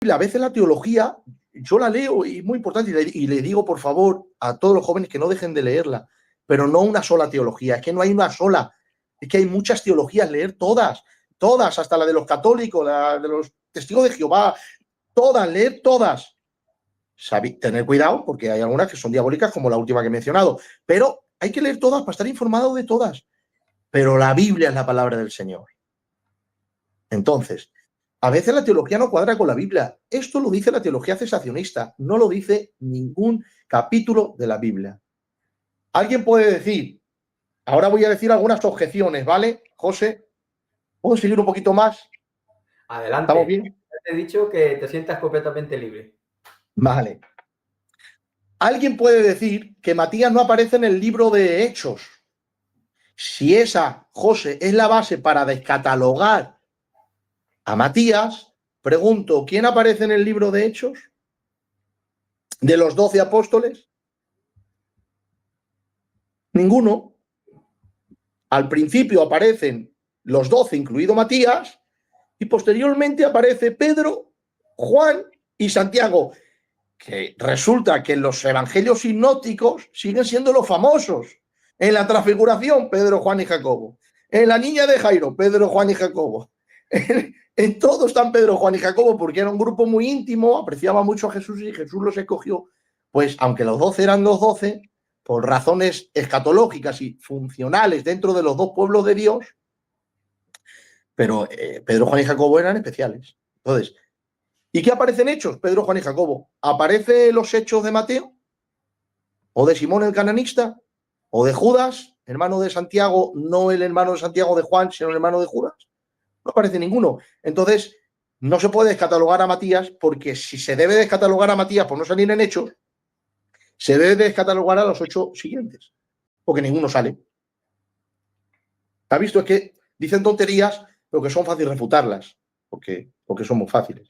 a veces la teología, yo la leo y es muy importante, y le digo, por favor, a todos los jóvenes que no dejen de leerla, pero no una sola teología, es que no hay una sola, es que hay muchas teologías, leer todas, todas, hasta la de los católicos, la de los testigos de Jehová, todas, leer todas. Tener cuidado porque hay algunas que son diabólicas, como la última que he mencionado, pero hay que leer todas para estar informado de todas. Pero la Biblia es la palabra del Señor. Entonces, a veces la teología no cuadra con la Biblia. Esto lo dice la teología cesacionista, no lo dice ningún capítulo de la Biblia. Alguien puede decir, ahora voy a decir algunas objeciones, ¿vale, José? ¿Puedo seguir un poquito más? Adelante. ¿Estamos bien? Te he dicho que te sientas completamente libre. Vale. Alguien puede decir que Matías no aparece en el libro de Hechos. Si esa, José, es la base para descatalogar a Matías, pregunto, ¿quién aparece en el libro de Hechos? ¿De los 12 apóstoles? Ninguno. Al principio aparecen los 12, incluido Matías, y posteriormente aparece Pedro, Juan y Santiago, que resulta que en los evangelios sinópticos siguen siendo los famosos. En la transfiguración, Pedro, Juan y Jacobo. En la niña de Jairo, Pedro, Juan y Jacobo. En todos están Pedro, Juan y Jacobo, porque era un grupo muy íntimo, apreciaba mucho a Jesús y Jesús los escogió. Pues aunque los 12 eran los 12, por razones escatológicas y funcionales dentro de los dos pueblos de Dios, pero Pedro, Juan y Jacobo eran especiales. Entonces, ¿y qué aparecen hechos? Pedro, Juan y Jacobo. ¿Aparece los hechos de Mateo? ¿O de Simón el cananista? ¿O de Judas, hermano de Santiago, no el hermano de Santiago de Juan, sino el hermano de Judas? No aparece ninguno. Entonces, no se puede descatalogar a Matías, porque si se debe descatalogar a Matías por no salir en hechos, se debe descatalogar a los 8 siguientes, porque ninguno sale. ¿Ha visto? Es que dicen tonterías, pero que son fáciles refutarlas, porque son muy fáciles.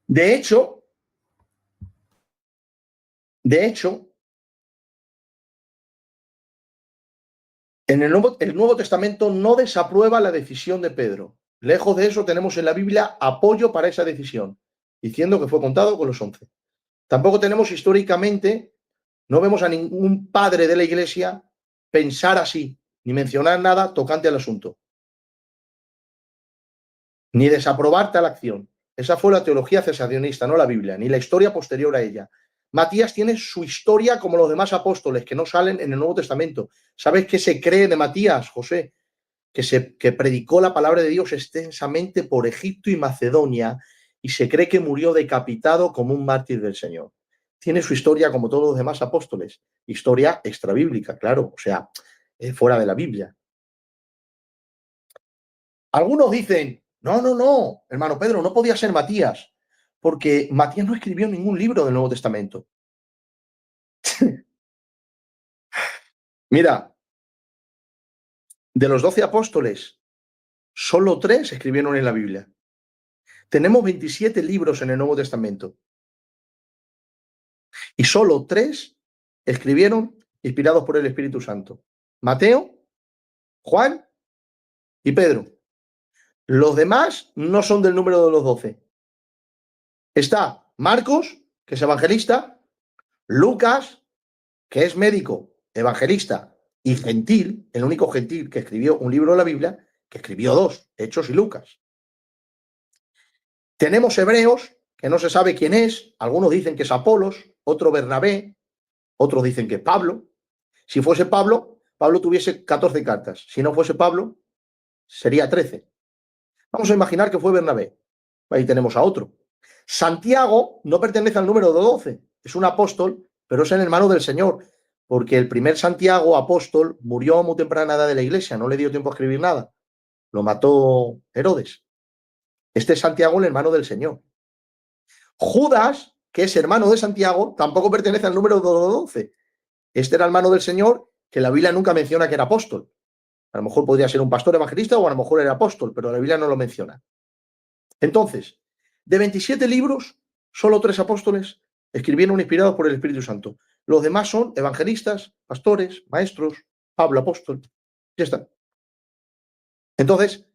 De hecho, en el Nuevo Testamento no desaprueba la decisión de Pedro. Lejos de eso, tenemos en la Biblia apoyo para esa decisión, diciendo que fue contado con los 11. Tampoco tenemos históricamente, no vemos a ningún padre de la Iglesia pensar así, ni mencionar nada tocante al asunto, ni desaprobar tal acción. Esa fue la teología cesacionista, no la Biblia, ni la historia posterior a ella. Matías tiene su historia como los demás apóstoles, que no salen en el Nuevo Testamento. ¿Sabes qué se cree de Matías, José? Que predicó la palabra de Dios extensamente por Egipto y Macedonia, y se cree que murió decapitado como un mártir del Señor. Tiene su historia como todos los demás apóstoles, historia extrabíblica, claro, o sea, fuera de la Biblia. Algunos dicen, no, hermano Pedro, no podía ser Matías, porque Matías no escribió ningún libro del Nuevo Testamento. Mira, de los 12 apóstoles, solo 3 escribieron en la Biblia. Tenemos 27 libros en el Nuevo Testamento. Y solo 3 escribieron inspirados por el Espíritu Santo. Mateo, Juan y Pedro. Los demás no son del número de los 12. Está Marcos, que es evangelista, Lucas, que es médico, evangelista y gentil, el único gentil que escribió un libro de la Biblia, que escribió 2, Hechos y Lucas. Tenemos Hebreos, que no se sabe quién es, algunos dicen que es Apolos, otro Bernabé, otros dicen que es Pablo. Si fuese Pablo, Pablo tuviese 14 cartas. Si no fuese Pablo, sería 13. Vamos a imaginar que fue Bernabé. Ahí tenemos a otro. Santiago no pertenece al número de 12. Es un apóstol, pero es el hermano del Señor. Porque el primer Santiago, apóstol, murió a muy temprana edad de la iglesia. No le dio tiempo a escribir nada. Lo mató Herodes. Este es Santiago, el hermano del Señor. Judas, que es hermano de Santiago, tampoco pertenece al número de 12. Este era hermano del Señor, que la Biblia nunca menciona que era apóstol. A lo mejor podría ser un pastor evangelista o a lo mejor era apóstol, pero la Biblia no lo menciona. Entonces, de 27 libros, solo 3 apóstoles escribieron inspirados por el Espíritu Santo. Los demás son evangelistas, pastores, maestros, Pablo apóstol. Ya está. Entonces,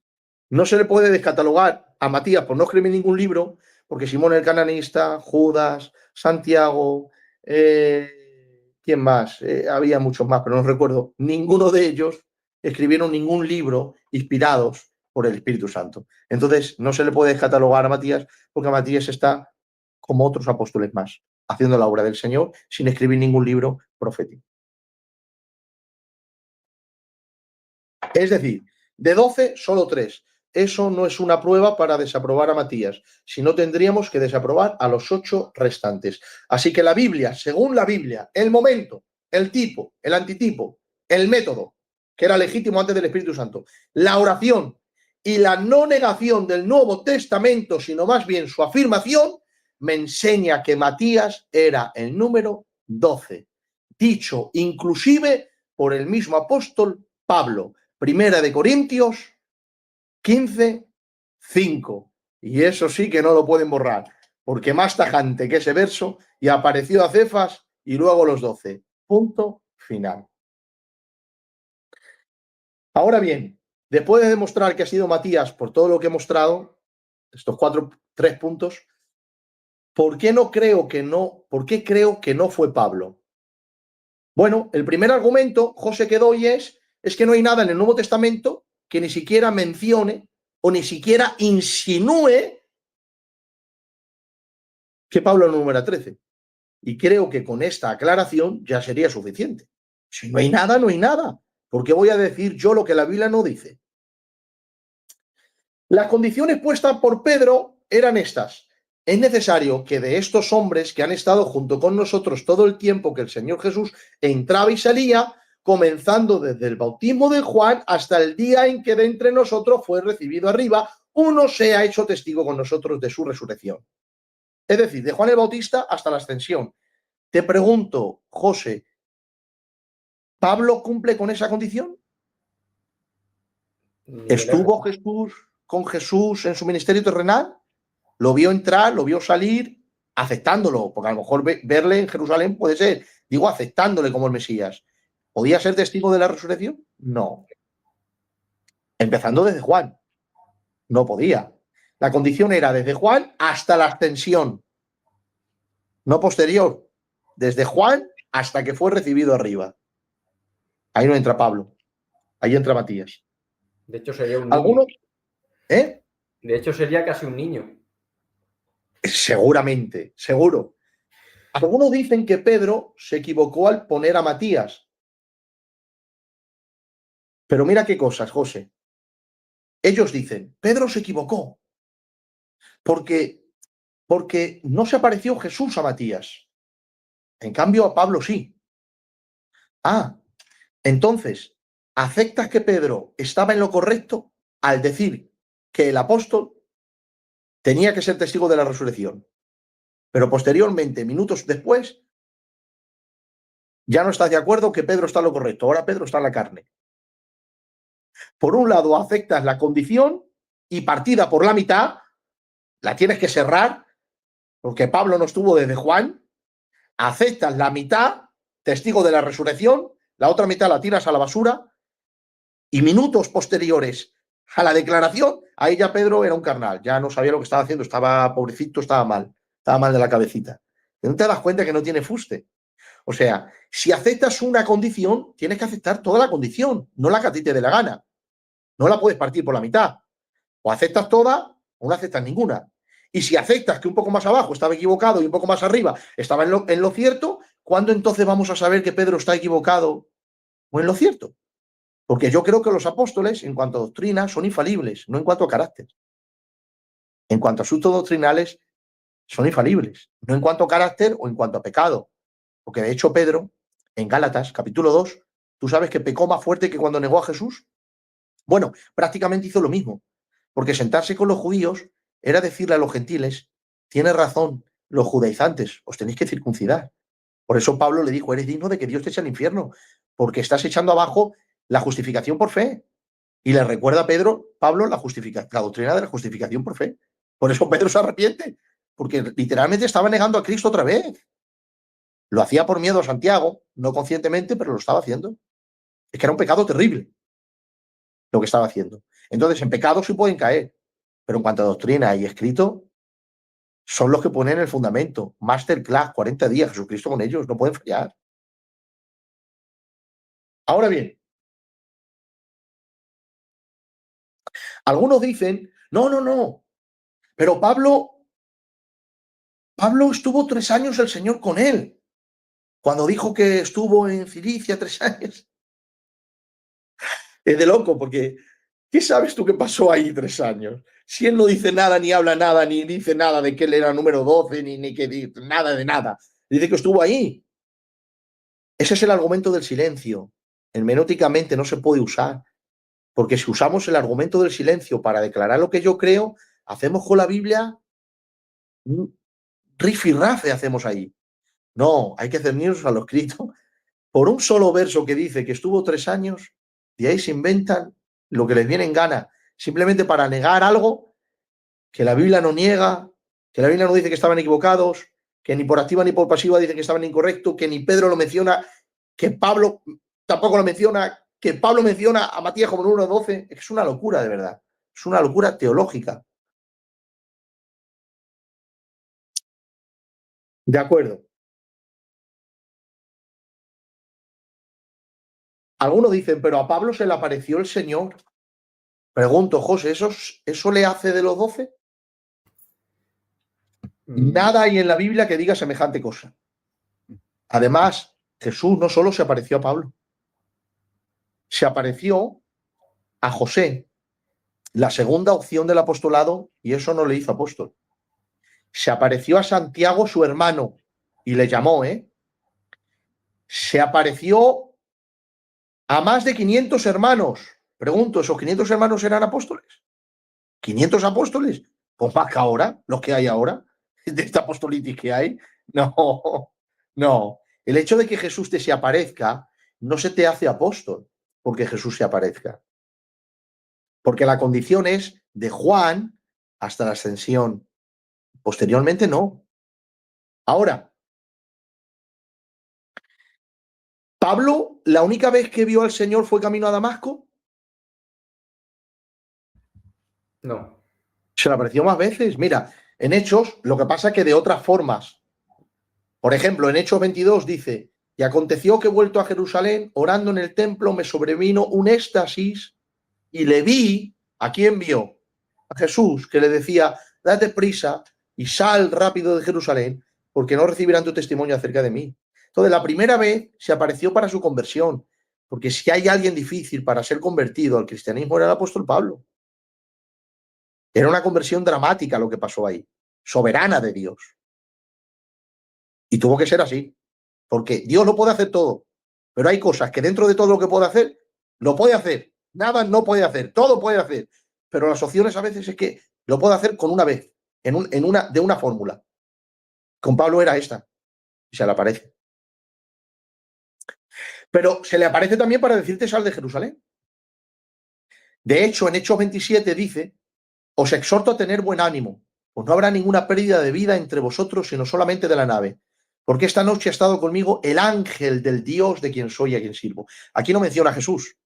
no se le puede descatalogar a Matías por no escribir ningún libro, porque Simón el Cananista, Judas, Santiago, ¿quién más? Había muchos más, pero no recuerdo. Ninguno de ellos escribieron ningún libro inspirados por el Espíritu Santo. Entonces, no se le puede descatalogar a Matías, porque Matías está como otros apóstoles más, haciendo la obra del Señor sin escribir ningún libro profético. Es decir, de 12, solo 3. Eso no es una prueba para desaprobar a Matías, sino tendríamos que desaprobar a los 8 restantes. Así que la Biblia, según la Biblia, el momento, el tipo, el antitipo, el método, que era legítimo antes del Espíritu Santo, la oración y la no negación del Nuevo Testamento, sino más bien su afirmación, me enseña que Matías era el número 12, dicho inclusive por el mismo apóstol Pablo. Primera de Corintios 15, 5. Y eso sí que no lo pueden borrar, porque más tajante que ese verso, y apareció a Cefas y luego los 12. Punto final. Ahora bien, después de demostrar que ha sido Matías por todo lo que he mostrado, estos 3 puntos, ¿por qué creo que no fue Pablo? Bueno, el primer argumento, José, que doy es que no hay nada en el Nuevo Testamento que ni siquiera mencione o ni siquiera insinúe que Pablo no número 13. Y creo que con esta aclaración ya sería suficiente. Si no hay nada, no hay nada. ¿Por qué voy a decir yo lo que la Biblia no dice? Las condiciones puestas por Pedro eran estas. Es necesario que de estos hombres que han estado junto con nosotros todo el tiempo que el Señor Jesús entraba y salía, comenzando desde el bautismo de Juan hasta el día en que de entre nosotros fue recibido arriba, uno sea hecho testigo con nosotros de su resurrección. Es decir, de Juan el Bautista hasta la ascensión. Te pregunto, José, ¿Pablo cumple con esa condición? ¿Estuvo con Jesús en su ministerio terrenal? ¿Lo vio entrar, lo vio salir, aceptándolo? Porque a lo mejor verle en Jerusalén puede ser, digo, aceptándole como el Mesías. ¿Podía ser testigo de la resurrección? No. Empezando desde Juan. No podía. La condición era desde Juan hasta la ascensión. No posterior. Desde Juan hasta que fue recibido arriba. Ahí no entra Pablo. Ahí entra Matías. De hecho, sería un niño. ¿Alguno? ¿Eh? De hecho, sería casi un niño. Seguramente, seguro. Algunos dicen que Pedro se equivocó al poner a Matías. Pero mira qué cosas, José. Ellos dicen, Pedro se equivocó porque no se apareció Jesús a Matías. En cambio, a Pablo sí. Ah, entonces, ¿aceptas que Pedro estaba en lo correcto al decir que el apóstol tenía que ser testigo de la resurrección? Pero posteriormente, minutos después, ya no estás de acuerdo que Pedro está en lo correcto. Ahora Pedro está en la carne. Por un lado, aceptas la condición y partida por la mitad, la tienes que cerrar, porque Pablo no estuvo desde Juan, aceptas la mitad, testigo de la resurrección, la otra mitad la tiras a la basura, y minutos posteriores a la declaración, ahí ya Pedro era un carnal, ya no sabía lo que estaba haciendo, estaba pobrecito, estaba mal de la cabecita. ¿No te das cuenta que no tiene fuste? O sea, si aceptas una condición, tienes que aceptar toda la condición, no la que a ti te dé la gana. No la puedes partir por la mitad. O aceptas toda o no aceptas ninguna. Y si aceptas que un poco más abajo estaba equivocado y un poco más arriba estaba en lo cierto, ¿cuándo entonces vamos a saber que Pedro está equivocado o en lo cierto? Porque yo creo que los apóstoles, en cuanto a doctrina, son infalibles, no en cuanto a carácter. En cuanto a asuntos doctrinales, son infalibles, no en cuanto a carácter o en cuanto a pecado. Porque de hecho Pedro, en Gálatas, capítulo 2, ¿tú sabes que pecó más fuerte que cuando negó a Jesús? Bueno, prácticamente hizo lo mismo. Porque sentarse con los judíos era decirle a los gentiles, tiene razón, los judaizantes, os tenéis que circuncidar. Por eso Pablo le dijo, eres digno de que Dios te eche al infierno, porque estás echando abajo la justificación por fe. Y le recuerda a Pablo la doctrina de la justificación por fe. Por eso Pedro se arrepiente, porque literalmente estaba negando a Cristo otra vez. Lo hacía por miedo a Santiago, no conscientemente, pero lo estaba haciendo. Es que era un pecado terrible lo que estaba haciendo. Entonces, en pecado sí pueden caer, pero en cuanto a doctrina y escrito, son los que ponen el fundamento. Masterclass, 40 días, Jesucristo con ellos, no pueden fallar. Ahora bien, algunos dicen, no, pero Pablo estuvo 3 años el Señor con él, cuando dijo que estuvo en Cilicia 3 años. Es de loco, porque ¿qué sabes tú que pasó ahí 3 años? Si él no dice nada, ni habla nada, ni dice nada de que él era número 12, ni que nada de nada. Dice que estuvo ahí. Ese es el argumento del silencio. Hermenéuticamente no se puede usar, porque si usamos el argumento del silencio para declarar lo que yo creo, hacemos con la Biblia un rifirrafe, hacemos ahí. No, hay que ceñirnos a lo escrito. Por un solo verso que dice que estuvo 3 años, y ahí se inventan lo que les viene en gana, simplemente para negar algo que la Biblia no niega, que la Biblia no dice que estaban equivocados, que ni por activa ni por pasiva dice que estaban incorrectos, que ni Pedro lo menciona, que Pablo tampoco lo menciona, que Pablo menciona a Matías como número 12. Es una locura, de verdad. Es una locura teológica. De acuerdo. Algunos dicen, pero a Pablo se le apareció el Señor. Pregunto, José, ¿eso le hace de los 12? Nada hay en la Biblia que diga semejante cosa. Además, Jesús no solo se apareció a Pablo, se apareció a José, la segunda opción del apostolado, y eso no le hizo apóstol. Se apareció a Santiago, su hermano, y le llamó, Se apareció a más de 500 hermanos. Pregunto, ¿esos 500 hermanos eran apóstoles? ¿500 apóstoles? Pues más que ahora, los que hay ahora, de esta apostolitis que hay. No, no. El hecho de que Jesús te se aparezca no se te hace apóstol porque Jesús se aparezca. Porque la condición es de Juan hasta la ascensión. Posteriormente no. Ahora, ¿Pablo la única vez que vio al Señor fue camino a Damasco? No. Se le apareció más veces. Mira, en Hechos lo que pasa es que de otras formas. Por ejemplo, en Hechos 22 dice, y aconteció que vuelto a Jerusalén, orando en el templo, me sobrevino un éxtasis y le vi, ¿a quién vio? A Jesús, que le decía, date prisa y sal rápido de Jerusalén, porque no recibirán tu testimonio acerca de mí. Entonces, la primera vez se apareció para su conversión, porque si hay alguien difícil para ser convertido al cristianismo era el apóstol Pablo. Era una conversión dramática lo que pasó ahí, soberana de Dios. Y tuvo que ser así, porque Dios lo puede hacer todo, pero hay cosas que dentro de todo lo que puede hacer, lo puede hacer. Nada no puede hacer, todo puede hacer. Pero las opciones a veces es que lo puede hacer con una vez, de una fórmula. Con Pablo era esta, y se le aparece. Pero se le aparece también para decirte sal de Jerusalén. De hecho, en Hechos 27 dice, os exhorto a tener buen ánimo, pues no habrá ninguna pérdida de vida entre vosotros, sino solamente de la nave. Porque esta noche ha estado conmigo el ángel del Dios de quien soy y a quien sirvo. Aquí no menciona a Jesús,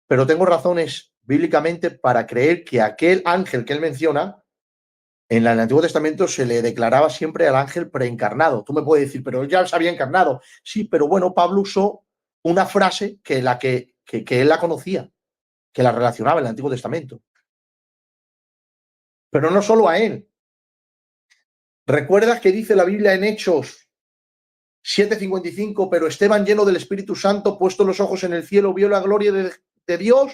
pero tengo razones bíblicamente para creer que aquel ángel que él menciona, en el Antiguo Testamento se le declaraba siempre al ángel preencarnado. Tú me puedes decir, pero él ya se había encarnado. Sí, pero bueno, Pablo usó una frase que él la conocía, que la relacionaba en el Antiguo Testamento. Pero no solo a él. ¿Recuerdas que dice la Biblia en Hechos 7:55? Pero Esteban, lleno del Espíritu Santo, puesto los ojos en el cielo, vio la gloria de Dios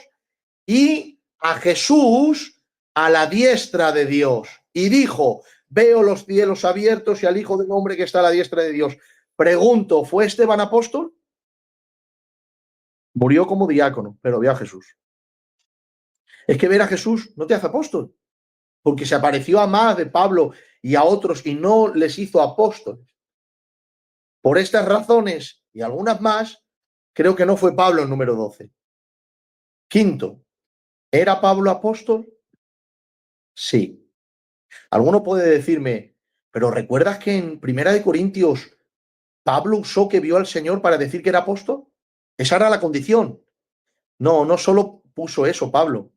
y a Jesús a la diestra de Dios. Y dijo, veo los cielos abiertos y al Hijo del Hombre que está a la diestra de Dios. Pregunto, ¿fue Esteban apóstol? Murió como diácono, pero vio a Jesús. Es que ver a Jesús no te hace apóstol, porque se apareció a más de Pablo y a otros y no les hizo apóstoles. Por estas razones y algunas más, creo que no fue Pablo el número 12. Quinto, ¿era Pablo apóstol? Sí. Alguno puede decirme, pero ¿recuerdas que en Primera de Corintios Pablo usó que vio al Señor para decir que era apóstol? Esa era la condición. No, no solo puso eso, Pablo.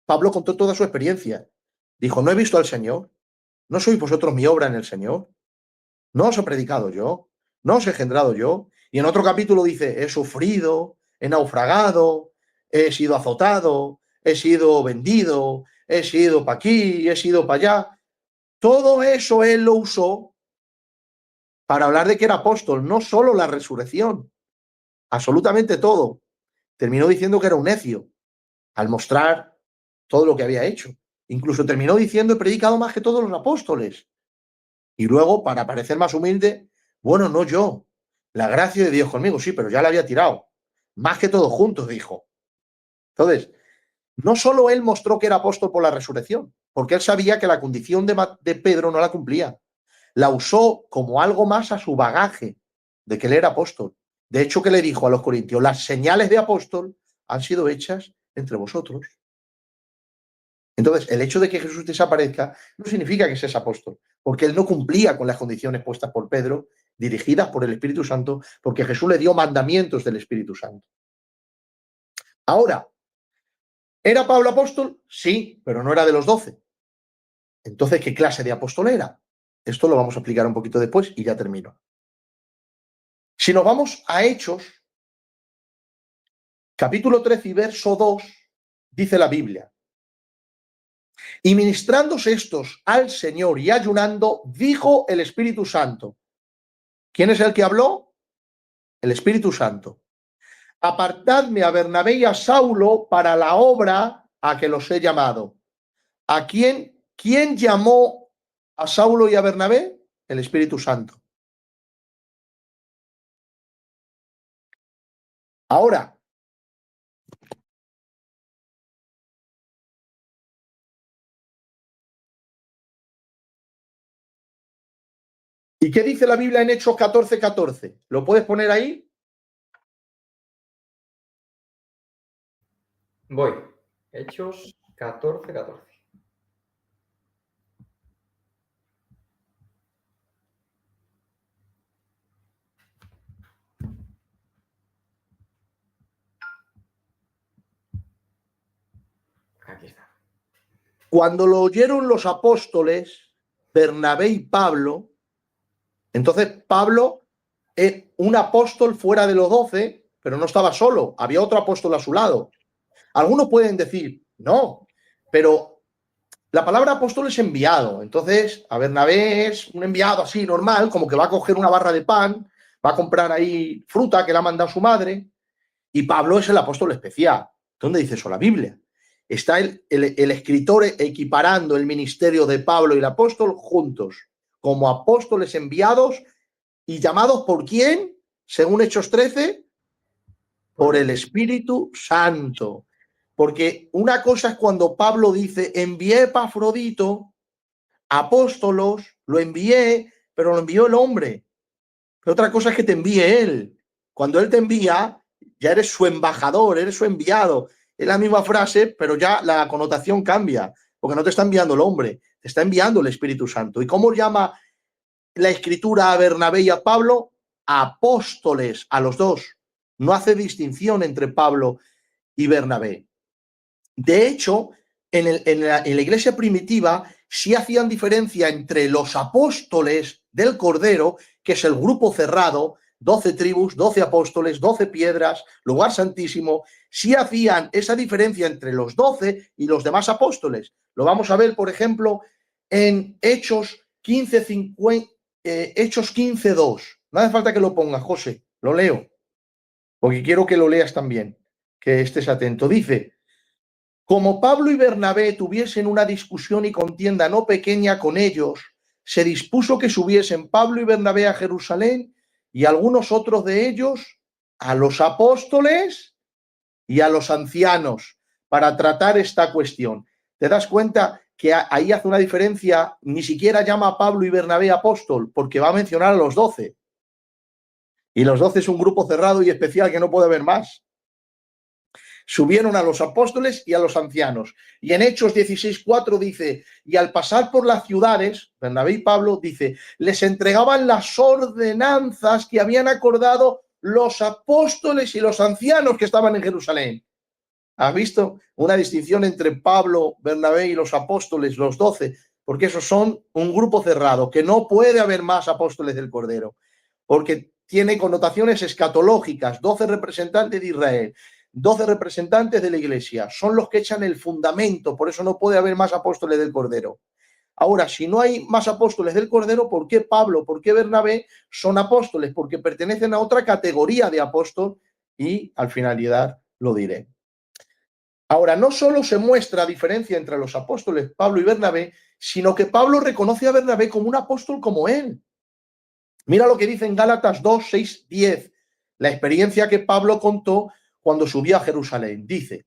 Pablo contó toda su experiencia. Dijo, no he visto al Señor. ¿No sois vosotros mi obra en el Señor? ¿No os he predicado yo? ¿No os he engendrado yo? Y en otro capítulo dice, he sufrido, he naufragado, he sido azotado, he sido vendido, he sido para aquí, he sido para allá. Todo eso él lo usó para hablar de que era apóstol, no solo la resurrección, absolutamente todo. Terminó diciendo que era un necio al mostrar todo lo que había hecho. Incluso terminó diciendo, he predicado más que todos los apóstoles. Y luego, para parecer más humilde, bueno, no yo, la gracia de Dios conmigo, sí, pero ya la había tirado. Más que todos juntos, dijo. Entonces, no solo él mostró que era apóstol por la resurrección, porque él sabía que la condición de Pedro no la cumplía. La usó como algo más a su bagaje de que él era apóstol. De hecho, que le dijo a los corintios, las señales de apóstol han sido hechas entre vosotros. Entonces, el hecho de que Jesús desaparezca no significa que seas apóstol, porque él no cumplía con las condiciones puestas por Pedro, dirigidas por el Espíritu Santo, porque Jesús le dio mandamientos del Espíritu Santo. Ahora, ¿era Pablo apóstol? Sí, pero no era de los 12. Entonces, ¿qué clase de apóstol era? Esto lo vamos a explicar un poquito después y ya termino. Si nos vamos a Hechos, capítulo 13 y verso 2, dice la Biblia, y ministrándose estos al Señor y ayunando, dijo el Espíritu Santo. ¿Quién es el que habló? El Espíritu Santo. Apartadme a Bernabé y a Saulo para la obra a que los he llamado. ¿A quién llamó a Saulo y a Bernabé? El Espíritu Santo. Ahora, ¿y qué dice la Biblia en Hechos 14:14? ¿Lo puedes poner ahí? Voy. Hechos 14:14. Aquí está. Cuando lo oyeron los apóstoles, Bernabé y Pablo, entonces Pablo es un apóstol fuera de los 12, pero no estaba solo, había otro apóstol a su lado. Algunos pueden decir, no, pero la palabra apóstol es enviado. Entonces, a Bernabé es un enviado así, normal, como que va a coger una barra de pan, va a comprar ahí fruta que le ha mandado su madre, y Pablo es el apóstol especial. ¿Dónde dice eso la Biblia? Está el escritor equiparando el ministerio de Pablo y el apóstol juntos, como apóstoles enviados y llamados ¿por quién? Según Hechos 13, por el Espíritu Santo. Porque una cosa es cuando Pablo dice, envié Epafrodito, apóstolos, lo envié, pero lo envió el hombre. Pero otra cosa es que te envíe él. Cuando él te envía, ya eres su embajador, eres su enviado. Es la misma frase, pero ya la connotación cambia, porque no te está enviando el hombre, te está enviando el Espíritu Santo. ¿Y cómo llama la Escritura a Bernabé y a Pablo? Apóstoles, a los dos. No hace distinción entre Pablo y Bernabé. De hecho, en la iglesia primitiva sí hacían diferencia entre los apóstoles del Cordero, que es el grupo cerrado, 12 tribus, 12 apóstoles, 12 piedras, lugar santísimo, sí hacían esa diferencia entre los 12 y los demás apóstoles. Lo vamos a ver, por ejemplo, en Hechos 15:2. No hace falta que lo ponga, José, lo leo, porque quiero que lo leas también, que estés atento. Dice, como Pablo y Bernabé tuviesen una discusión y contienda no pequeña con ellos, se dispuso que subiesen Pablo y Bernabé a Jerusalén y algunos otros de ellos a los apóstoles y a los ancianos para tratar esta cuestión. ¿Te das cuenta que ahí hace una diferencia? Ni siquiera llama a Pablo y Bernabé apóstol, porque va a mencionar a los 12. Y los 12 es un grupo cerrado y especial que no puede haber más. Subieron a los apóstoles y a los ancianos. Y en Hechos 16:4 dice, y al pasar por las ciudades, Bernabé y Pablo, dice, les entregaban las ordenanzas que habían acordado los apóstoles y los ancianos que estaban en Jerusalén. ¿Has visto? Una distinción entre Pablo, Bernabé y los apóstoles, los 12, porque esos son un grupo cerrado, que no puede haber más apóstoles del Cordero, porque tiene connotaciones escatológicas, 12 representantes de Israel, 12 representantes de la Iglesia, son los que echan el fundamento, por eso no puede haber más apóstoles del Cordero. Ahora, si no hay más apóstoles del Cordero, ¿por qué Pablo, por qué Bernabé son apóstoles? Porque pertenecen a otra categoría de apóstol y al finalidad lo diré. Ahora, no solo se muestra diferencia entre los apóstoles Pablo y Bernabé, sino que Pablo reconoce a Bernabé como un apóstol como él. Mira lo que dice en Gálatas 2, 6, 10, la experiencia que Pablo contó cuando subió a Jerusalén. Dice,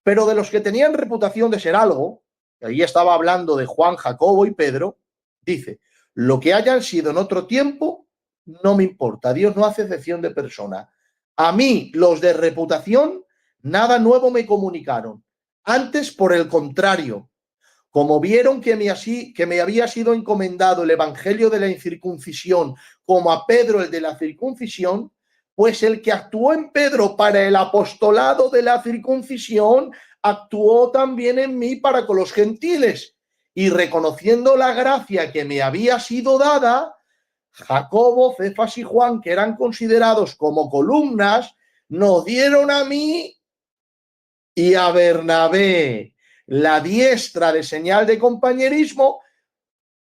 pero de los que tenían reputación de ser algo, y ahí estaba hablando de Juan, Jacobo y Pedro, dice, lo que hayan sido en otro tiempo, no me importa, Dios no hace excepción de persona. A mí, los de reputación, nada nuevo me comunicaron. Antes, por el contrario, como vieron que me había sido encomendado el evangelio de la incircuncisión, como a Pedro el de la circuncisión, pues el que actuó en Pedro para el apostolado de la circuncisión, actuó también en mí para con los gentiles. Y reconociendo la gracia que me había sido dada, Jacobo, Cefas y Juan, que eran considerados como columnas, nos dieron a mí y a Bernabé la diestra de señal de compañerismo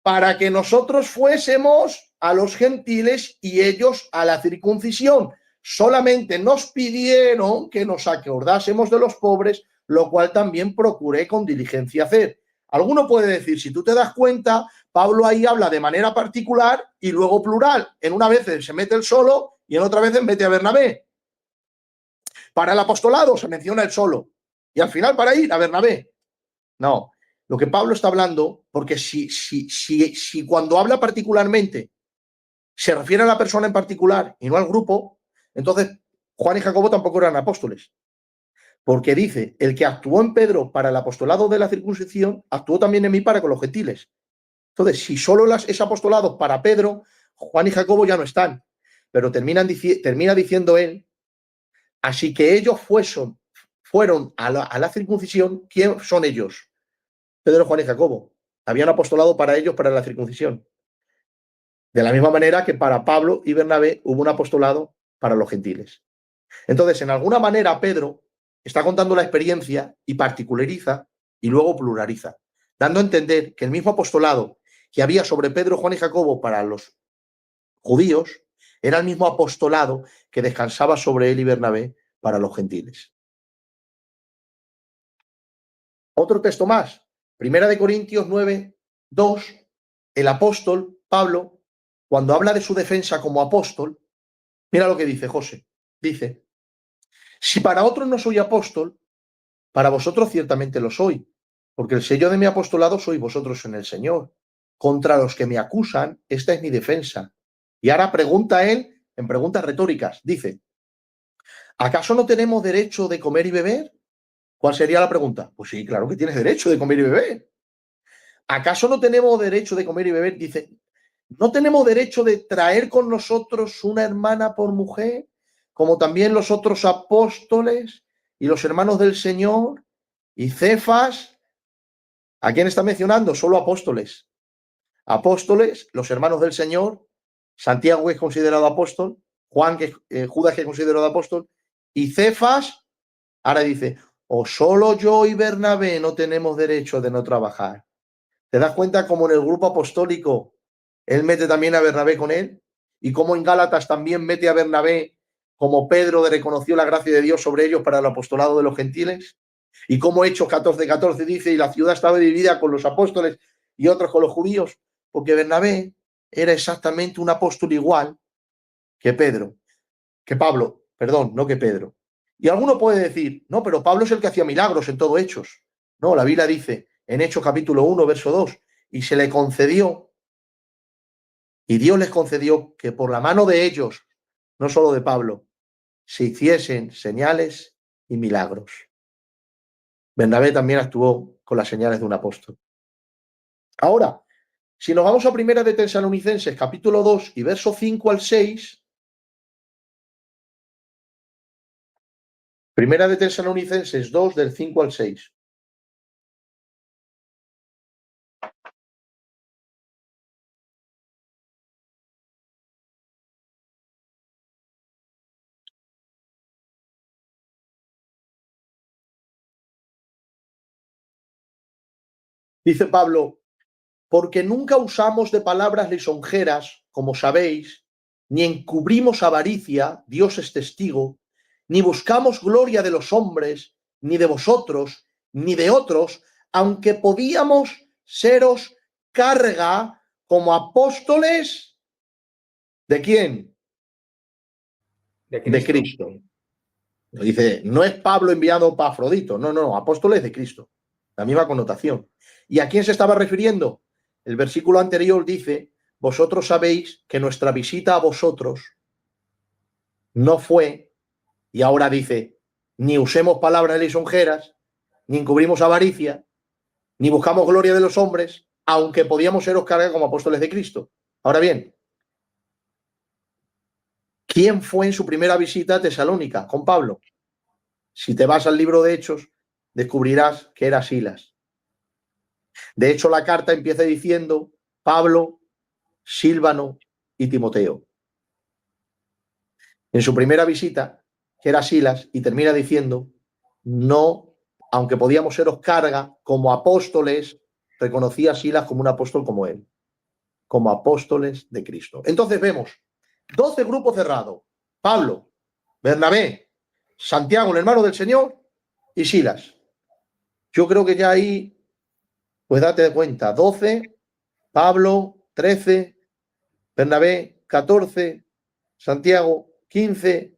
para que nosotros fuésemos a los gentiles y ellos a la circuncisión. Solamente nos pidieron que nos acordásemos de los pobres, lo cual también procuré con diligencia hacer. Alguno puede decir, si tú te das cuenta, Pablo ahí habla de manera particular y luego plural. En una vez se mete el solo y en otra vez mete a Bernabé. Para el apostolado se menciona el solo y al final para ir a Bernabé. No, lo que Pablo está hablando, porque si cuando habla particularmente se refiere a la persona en particular y no al grupo, entonces Juan y Jacobo tampoco eran apóstoles. Porque dice, el que actuó en Pedro para el apostolado de la circuncisión, actuó también en mí para con los gentiles. Entonces, si solo es apostolado para Pedro, Juan y Jacobo ya no están. Pero termina diciendo él, así que ellos fueron a la circuncisión. ¿Quién son ellos? Pedro, Juan y Jacobo. Habían apostolado para ellos para la circuncisión. De la misma manera que para Pablo y Bernabé hubo un apostolado para los gentiles. Entonces, en alguna manera, Pedro está contando la experiencia y particulariza y luego pluraliza, dando a entender que el mismo apostolado que había sobre Pedro, Juan y Jacobo para los judíos era el mismo apostolado que descansaba sobre él y Bernabé para los gentiles. Otro texto más, 1 Corintios 9, 2, el apóstol Pablo, cuando habla de su defensa como apóstol, mira lo que dice José. Dice, si para otros no soy apóstol, para vosotros ciertamente lo soy, porque el sello de mi apostolado sois vosotros en el Señor. Contra los que me acusan, esta es mi defensa. Y ahora pregunta él en preguntas retóricas. Dice, ¿acaso no tenemos derecho de comer y beber? ¿Cuál sería la pregunta? Pues sí, claro que tienes derecho de comer y beber. ¿Acaso no tenemos derecho de comer y beber? Dice, ¿no tenemos derecho de traer con nosotros una hermana por mujer, como también los otros apóstoles y los hermanos del Señor y Cefas? ¿A quién está mencionando? Solo apóstoles. Apóstoles, los hermanos del Señor, Santiago que es considerado apóstol, Judas que es considerado apóstol, y Cefas, ahora dice, o solo yo y Bernabé no tenemos derecho de no trabajar. ¿Te das cuenta cómo en el grupo apostólico él mete también a Bernabé con él? Y cómo en Gálatas también mete a Bernabé como Pedro reconoció la gracia de Dios sobre ellos para el apostolado de los gentiles. Y cómo Hechos 14:14 dice, y la ciudad estaba dividida con los apóstoles y otros con los judíos, porque Bernabé era exactamente un apóstol igual que Pablo, perdón, no que Pedro. Y alguno puede decir, no, pero Pablo es el que hacía milagros en todo Hechos. No, la Biblia dice en Hechos capítulo 1, verso 2, y se le concedió, y Dios les concedió que por la mano de ellos, no solo de Pablo, se hiciesen señales y milagros. Bernabé también actuó con las señales de un apóstol. Ahora, si nos vamos a Primera de Tesalonicenses, capítulo 2 y verso 5 al 6, Primera de Tesalonicenses 2, del 5 al 6. Dice Pablo, porque nunca usamos de palabras lisonjeras, como sabéis, ni encubrimos avaricia, Dios es testigo, ni buscamos gloria de los hombres, ni de vosotros, ni de otros, aunque podíamos seros carga como apóstoles. ¿De quién? De Cristo. Dice, no es Pablo enviado para Afrodito, no, apóstoles de Cristo. La misma connotación. ¿Y a quién se estaba refiriendo? El versículo anterior dice, vosotros sabéis que nuestra visita a vosotros no fue, y ahora dice, ni usemos palabras lisonjeras, ni encubrimos avaricia, ni buscamos gloria de los hombres, aunque podíamos seros carga como apóstoles de Cristo. Ahora bien, ¿quién fue en su primera visita a Tesalónica con Pablo? Si te vas al libro de Hechos, descubrirás que era Silas. De hecho, la carta empieza diciendo Pablo, Silvano y Timoteo. En su primera visita, que era Silas, y termina diciendo, no, aunque podíamos seros carga, como apóstoles, reconocía a Silas como un apóstol como él, como apóstoles de Cristo. Entonces vemos 12 grupos cerrados. Pablo, Bernabé, Santiago, el hermano del Señor, y Silas. Yo creo que ya ahí, pues date cuenta, 12, Pablo, 13, Bernabé, 14, Santiago, 15,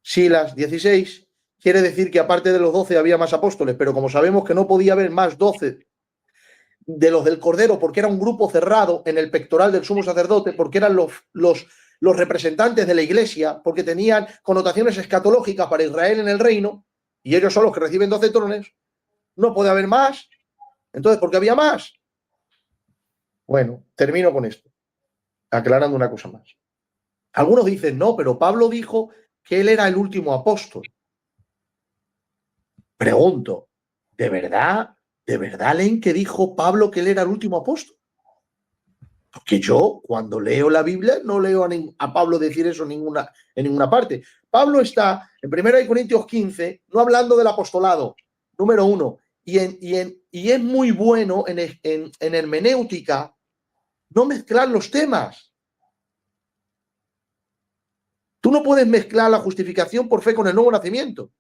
Silas, 16. Quiere decir que aparte de los 12 había más apóstoles, pero como sabemos que no podía haber más 12 de los del Cordero, porque era un grupo cerrado en el pectoral del sumo sacerdote, porque eran los representantes de la iglesia, porque tenían connotaciones escatológicas para Israel en el reino, y ellos son los que reciben 12 trones, no puede haber más. Entonces, ¿por qué había más? Bueno, termino con esto, aclarando una cosa más. Algunos dicen, no, pero Pablo dijo que él era el último apóstol. Pregunto, ¿de verdad leen que dijo Pablo que él era el último apóstol? Porque yo, cuando leo la Biblia, no leo a Pablo decir eso en ninguna parte. Pablo está en 1 Corintios 15, no hablando del apostolado, número 1, y es muy bueno en hermenéutica no mezclar los temas. Tú no puedes mezclar la justificación por fe con el nuevo nacimiento.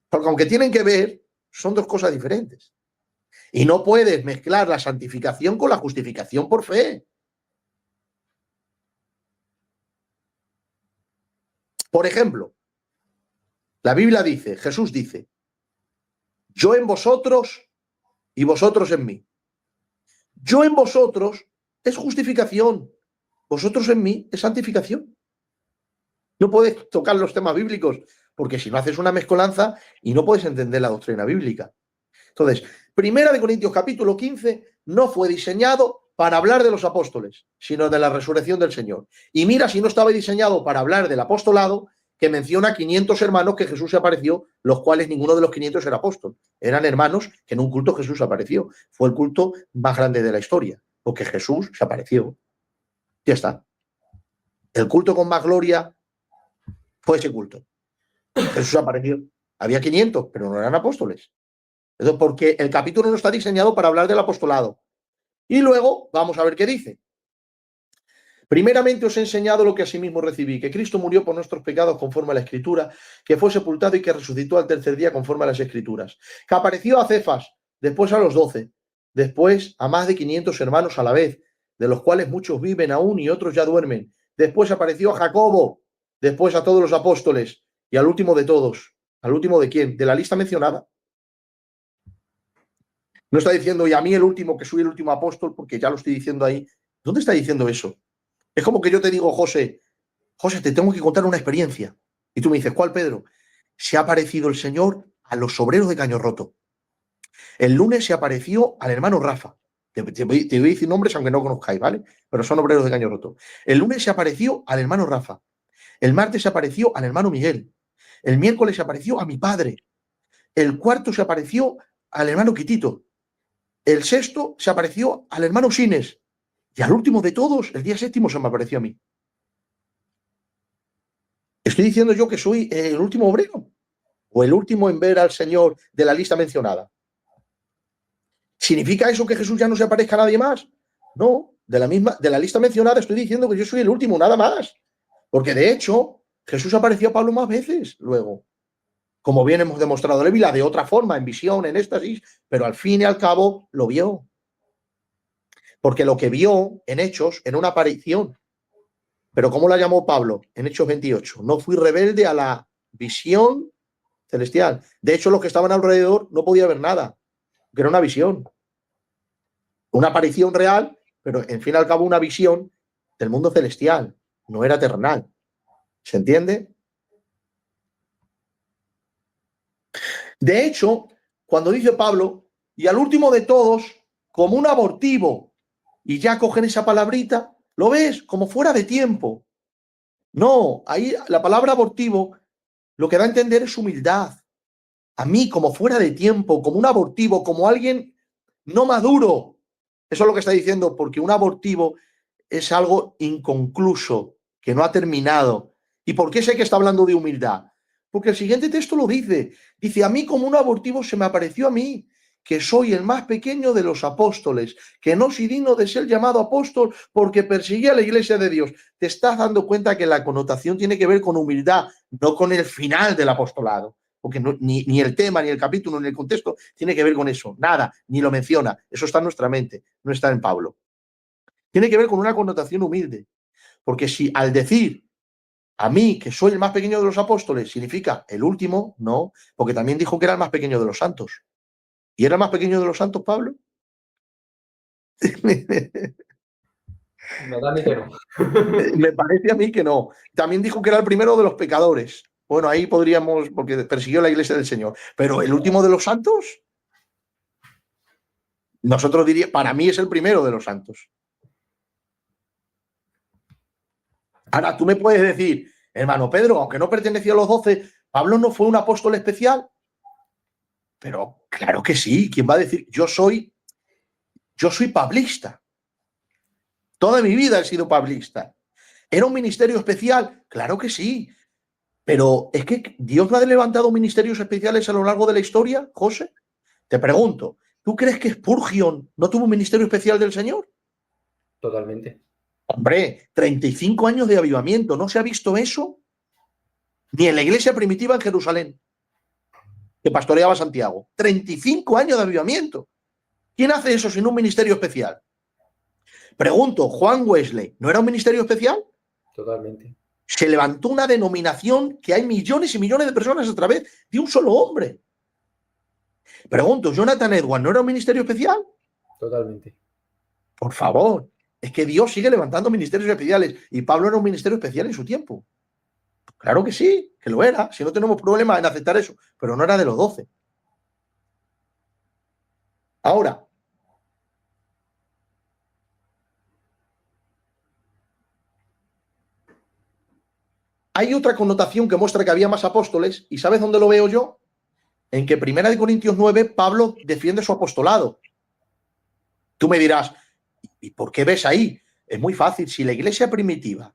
Porque aunque tienen que ver, son dos cosas diferentes. Y no puedes mezclar la santificación con la justificación por fe. Por ejemplo, la Biblia dice, Jesús dice, yo en vosotros y vosotros en mí. Yo en vosotros es justificación, vosotros en mí es santificación. No puedes tocar los temas bíblicos, porque si no haces una mezcolanza y no puedes entender la doctrina bíblica. Entonces, 1 Corintios capítulo 15 no fue diseñado para hablar de los apóstoles, sino de la resurrección del Señor. Y mira si no estaba diseñado para hablar del apostolado, que menciona 500 hermanos que Jesús se apareció, los cuales ninguno de los 500 era apóstol. Eran hermanos que en un culto Jesús apareció. Fue el culto más grande de la historia, porque Jesús se apareció. Ya está. El culto con más gloria fue ese culto. Jesús apareció. Había 500, pero no eran apóstoles. Entonces, porque el capítulo no está diseñado para hablar del apostolado. Y luego vamos a ver qué dice. Primeramente os he enseñado lo que asimismo recibí, que Cristo murió por nuestros pecados conforme a la Escritura, que fue sepultado y que resucitó al tercer día conforme a las Escrituras, que apareció a Cefas, después a los 12, después a más de 500 hermanos a la vez, de los cuales muchos viven aún y otros ya duermen. Después apareció a Jacobo, después a todos los apóstoles y al último de todos. ¿Al último de quién? De la lista mencionada. No está diciendo, y a mí el último, que soy el último apóstol, porque ya lo estoy diciendo ahí. ¿Dónde está diciendo eso? Es como que yo te digo, José, te tengo que contar una experiencia. Y tú me dices, ¿cuál, Pedro? Se ha aparecido el Señor a los obreros de Caño Roto. El lunes se apareció al hermano Rafa. Te voy a decir nombres aunque no conozcáis, ¿vale? Pero son obreros de Caño Roto. El lunes se apareció al hermano Rafa. El martes se apareció al hermano Miguel. El miércoles se apareció a mi padre. El cuarto se apareció al hermano Quitito. El sexto se apareció al hermano Sines. Y al último de todos, el día séptimo, se me apareció a mí. ¿Estoy diciendo yo que soy el último obrero? ¿O el último en ver al Señor de la lista mencionada? ¿Significa eso que Jesús ya no se aparezca a nadie más? No, de la lista mencionada estoy diciendo que yo soy el último, nada más. Porque de hecho, Jesús apareció a Pablo más veces luego. Como bien hemos demostrado en la Biblia, de otra forma, en visión, en éxtasis, pero al fin y al cabo lo vio. Porque lo que vio en Hechos, en una aparición, pero ¿cómo la llamó Pablo? En Hechos 28. No fui rebelde a la visión celestial. De hecho, los que estaban alrededor no podían ver nada, que era una visión. Una aparición real, pero en fin y al cabo una visión del mundo celestial, no era terrenal. ¿Se entiende? De hecho, cuando dice Pablo, y al último de todos, como un abortivo, y ya cogen esa palabrita, ¿lo ves? Como fuera de tiempo. No, ahí la palabra abortivo lo que da a entender es humildad. A mí, como fuera de tiempo, como un abortivo, como alguien no maduro. Eso es lo que está diciendo, porque un abortivo es algo inconcluso, que no ha terminado. ¿Y por qué sé que está hablando de humildad? Porque el siguiente texto lo dice. Dice, a mí como un abortivo se me apareció a mí, que soy el más pequeño de los apóstoles, que no soy digno de ser llamado apóstol porque perseguía a la iglesia de Dios. Te estás dando cuenta que la connotación tiene que ver con humildad, no con el final del apostolado. Porque no, ni el tema, ni el capítulo, ni el contexto tiene que ver con eso. Nada, ni lo menciona. Eso está en nuestra mente, no está en Pablo. Tiene que ver con una connotación humilde. Porque si al decir a mí, que soy el más pequeño de los apóstoles, significa el último, no, porque también dijo que era el más pequeño de los santos. ¿Y era el más pequeño de los santos, Pablo? Me da a mí que no. Me parece a mí que no. También dijo que era el primero de los pecadores. Bueno, ahí podríamos, porque persiguió la iglesia del Señor. Pero el último de los santos, nosotros diríamos, para mí es el primero de los santos. Ahora, tú me puedes decir, hermano Pedro, aunque no pertenecía a los 12, Pablo no fue un apóstol especial. Pero claro que sí. ¿Quién va a decir? Yo soy pablista. Toda mi vida he sido pablista. ¿Era un ministerio especial? Claro que sí. Pero es que Dios no ha levantado ministerios especiales a lo largo de la historia, José. Te pregunto, ¿tú crees que Spurgeon no tuvo un ministerio especial del Señor? Totalmente. Hombre, 35 años de avivamiento. ¿No se ha visto eso? Ni en la iglesia primitiva en Jerusalén, que pastoreaba Santiago. 35 años de avivamiento. ¿Quién hace eso sin un ministerio especial? Pregunto, ¿Juan Wesley no era un ministerio especial? Totalmente. Se levantó una denominación que hay millones y millones de personas a través de un solo hombre. Pregunto, ¿Jonathan Edwards no era un ministerio especial? Totalmente. Por favor, es que Dios sigue levantando ministerios especiales y Pablo era un ministerio especial en su tiempo. Claro que sí, que lo era, si no tenemos problema en aceptar eso, pero no era de los 12. Ahora, hay otra connotación que muestra que había más apóstoles, y ¿sabes dónde lo veo yo? En que 1 Corintios 9, Pablo defiende su apostolado. Tú me dirás, ¿y por qué ves ahí? Es muy fácil. Si la iglesia primitiva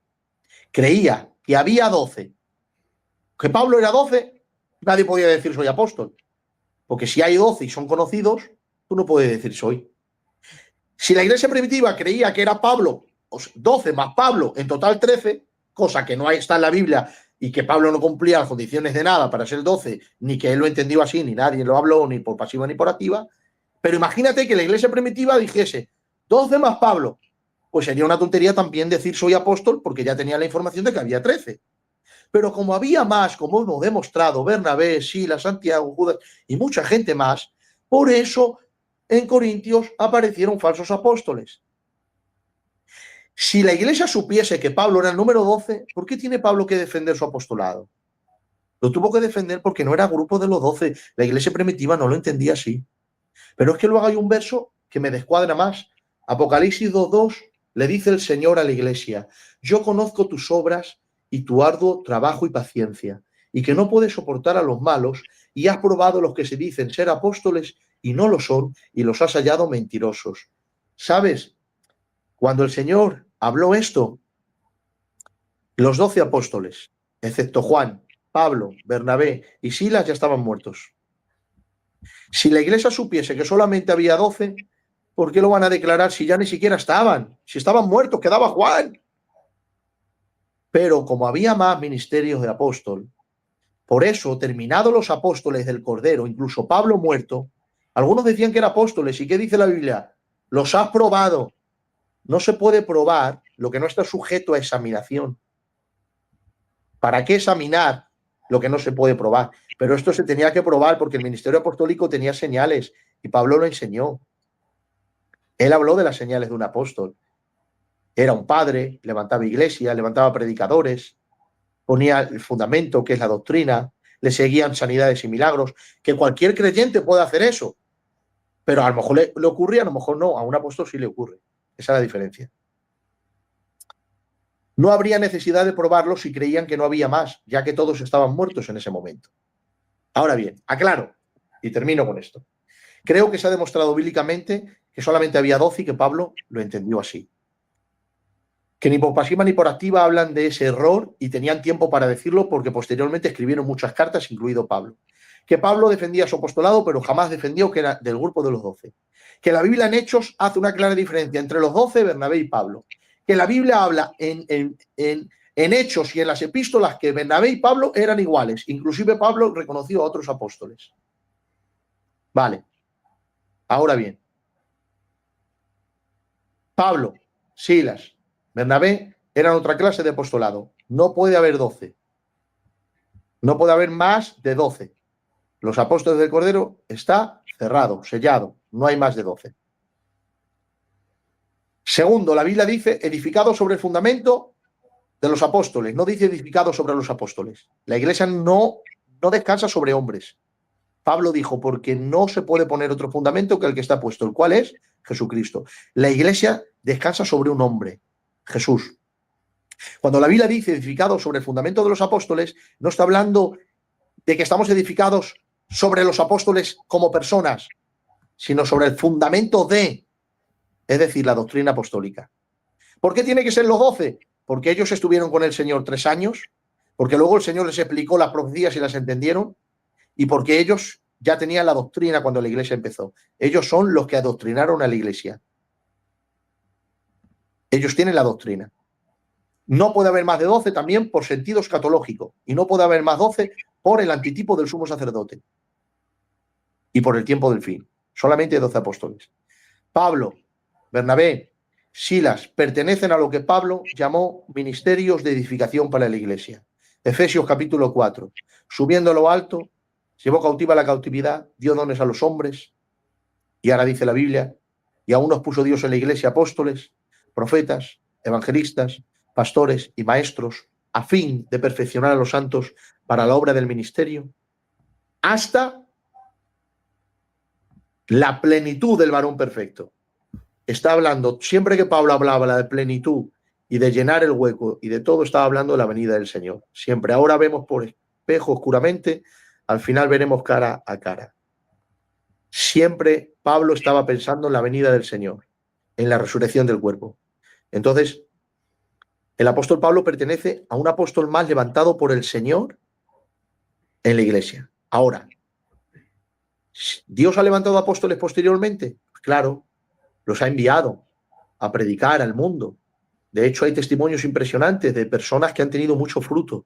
creía que había 12, que Pablo era 12, nadie podía decir soy apóstol. Porque si hay 12 y son conocidos, tú no puedes decir soy. Si la iglesia primitiva creía que era Pablo, 12 más Pablo, en total 13, cosa que no está en la Biblia y que Pablo no cumplía las condiciones de nada para ser 12, ni que él lo entendió así, ni nadie lo habló, ni por pasiva ni por activa. Pero imagínate que la iglesia primitiva dijese 12 más Pablo, pues sería una tontería también decir soy apóstol porque ya tenía la información de que había 13. Pero como había más, como hemos demostrado, Bernabé, Silas, Santiago, Judas y mucha gente más, por eso en Corintios aparecieron falsos apóstoles. Si la iglesia supiese que Pablo era el número 12, ¿por qué tiene Pablo que defender su apostolado? Lo tuvo que defender porque no era grupo de los 12. La iglesia primitiva no lo entendía así. Pero es que luego hay un verso que me descuadra más. Apocalipsis 2:2 le dice el Señor a la iglesia, yo conozco tus obras y tu arduo trabajo y paciencia, y que no puedes soportar a los malos, y has probado los que se dicen ser apóstoles y no lo son, y los has hallado mentirosos. ¿Sabes? Cuando el Señor habló esto, los 12 apóstoles, excepto Juan, Pablo, Bernabé y Silas, ya estaban muertos. Si la iglesia supiese que solamente había 12, ¿por qué lo van a declarar si ya ni siquiera estaban? Si estaban muertos, quedaba Juan. Pero como había más ministerios de apóstol, por eso, terminados los apóstoles del Cordero, incluso Pablo muerto, algunos decían que eran apóstoles. ¿Y qué dice la Biblia? Los has probado. No se puede probar lo que no está sujeto a examinación. ¿Para qué examinar lo que no se puede probar? Pero esto se tenía que probar porque el ministerio apostólico tenía señales y Pablo lo enseñó. Él habló de las señales de un apóstol. Era un padre, levantaba iglesia, levantaba predicadores, ponía el fundamento, que es la doctrina, le seguían sanidades y milagros, que cualquier creyente puede hacer eso, pero a lo mejor le ocurre, a lo mejor no, a un apóstol sí le ocurre. Esa es la diferencia. No habría necesidad de probarlo si creían que no había más, ya que todos estaban muertos en ese momento. Ahora bien, aclaro, y termino con esto. Creo que se ha demostrado bíblicamente que solamente había 12 y que Pablo lo entendió así. Que ni por pasiva ni por activa hablan de ese error y tenían tiempo para decirlo porque posteriormente escribieron muchas cartas, incluido Pablo. Que Pablo defendía su apostolado, pero jamás defendió que era del grupo de los 12. Que la Biblia en Hechos hace una clara diferencia entre los 12, Bernabé y Pablo. Que la Biblia habla en Hechos y en las epístolas que Bernabé y Pablo eran iguales. Inclusive Pablo reconoció a otros apóstoles. Vale. Ahora bien. Pablo, Silas, Bernabé eran otra clase de apostolado. No puede haber 12. No puede haber más de 12. Los apóstoles del Cordero está cerrado, sellado. No hay más de 12. Segundo, la Biblia dice edificado sobre el fundamento de los apóstoles. No dice edificado sobre los apóstoles. La iglesia no descansa sobre hombres. Pablo dijo, porque no se puede poner otro fundamento que el que está puesto, el cual es Jesucristo. La iglesia descansa sobre un hombre, Jesús. Cuando la Biblia dice edificado sobre el fundamento de los apóstoles, no está hablando de que estamos edificados sobre los apóstoles como personas, sino sobre el fundamento de, es decir, la doctrina apostólica. ¿Por qué tiene que ser los 12? Porque ellos estuvieron con el Señor 3 años, porque luego el Señor les explicó las profecías y las entendieron, y porque ellos ya tenían la doctrina cuando la iglesia empezó. Ellos son los que adoctrinaron a la iglesia. Ellos tienen la doctrina. No puede haber más de 12 también por sentido escatológico. Y no puede haber más 12 por el antitipo del sumo sacerdote. Y por el tiempo del fin. Solamente 12 apóstoles. Pablo, Bernabé, Silas pertenecen a lo que Pablo llamó ministerios de edificación para la iglesia. Efesios capítulo 4. Subiendo a lo alto, llevó cautiva la cautividad, dio dones a los hombres. Y ahora dice la Biblia, y aún nos puso Dios en la iglesia apóstoles, profetas, evangelistas, pastores y maestros, a fin de perfeccionar a los santos para la obra del ministerio, hasta la plenitud del varón perfecto. Está hablando, siempre que Pablo hablaba de plenitud y de llenar el hueco y de todo, estaba hablando de la venida del Señor. Siempre. Ahora vemos por espejo oscuramente, al final veremos cara a cara. Siempre Pablo estaba pensando en la venida del Señor, en la resurrección del cuerpo. Entonces, el apóstol Pablo pertenece a un apóstol más levantado por el Señor en la iglesia. Ahora, ¿Dios ha levantado apóstoles posteriormente? Claro, los ha enviado a predicar al mundo. De hecho, hay testimonios impresionantes de personas que han tenido mucho fruto.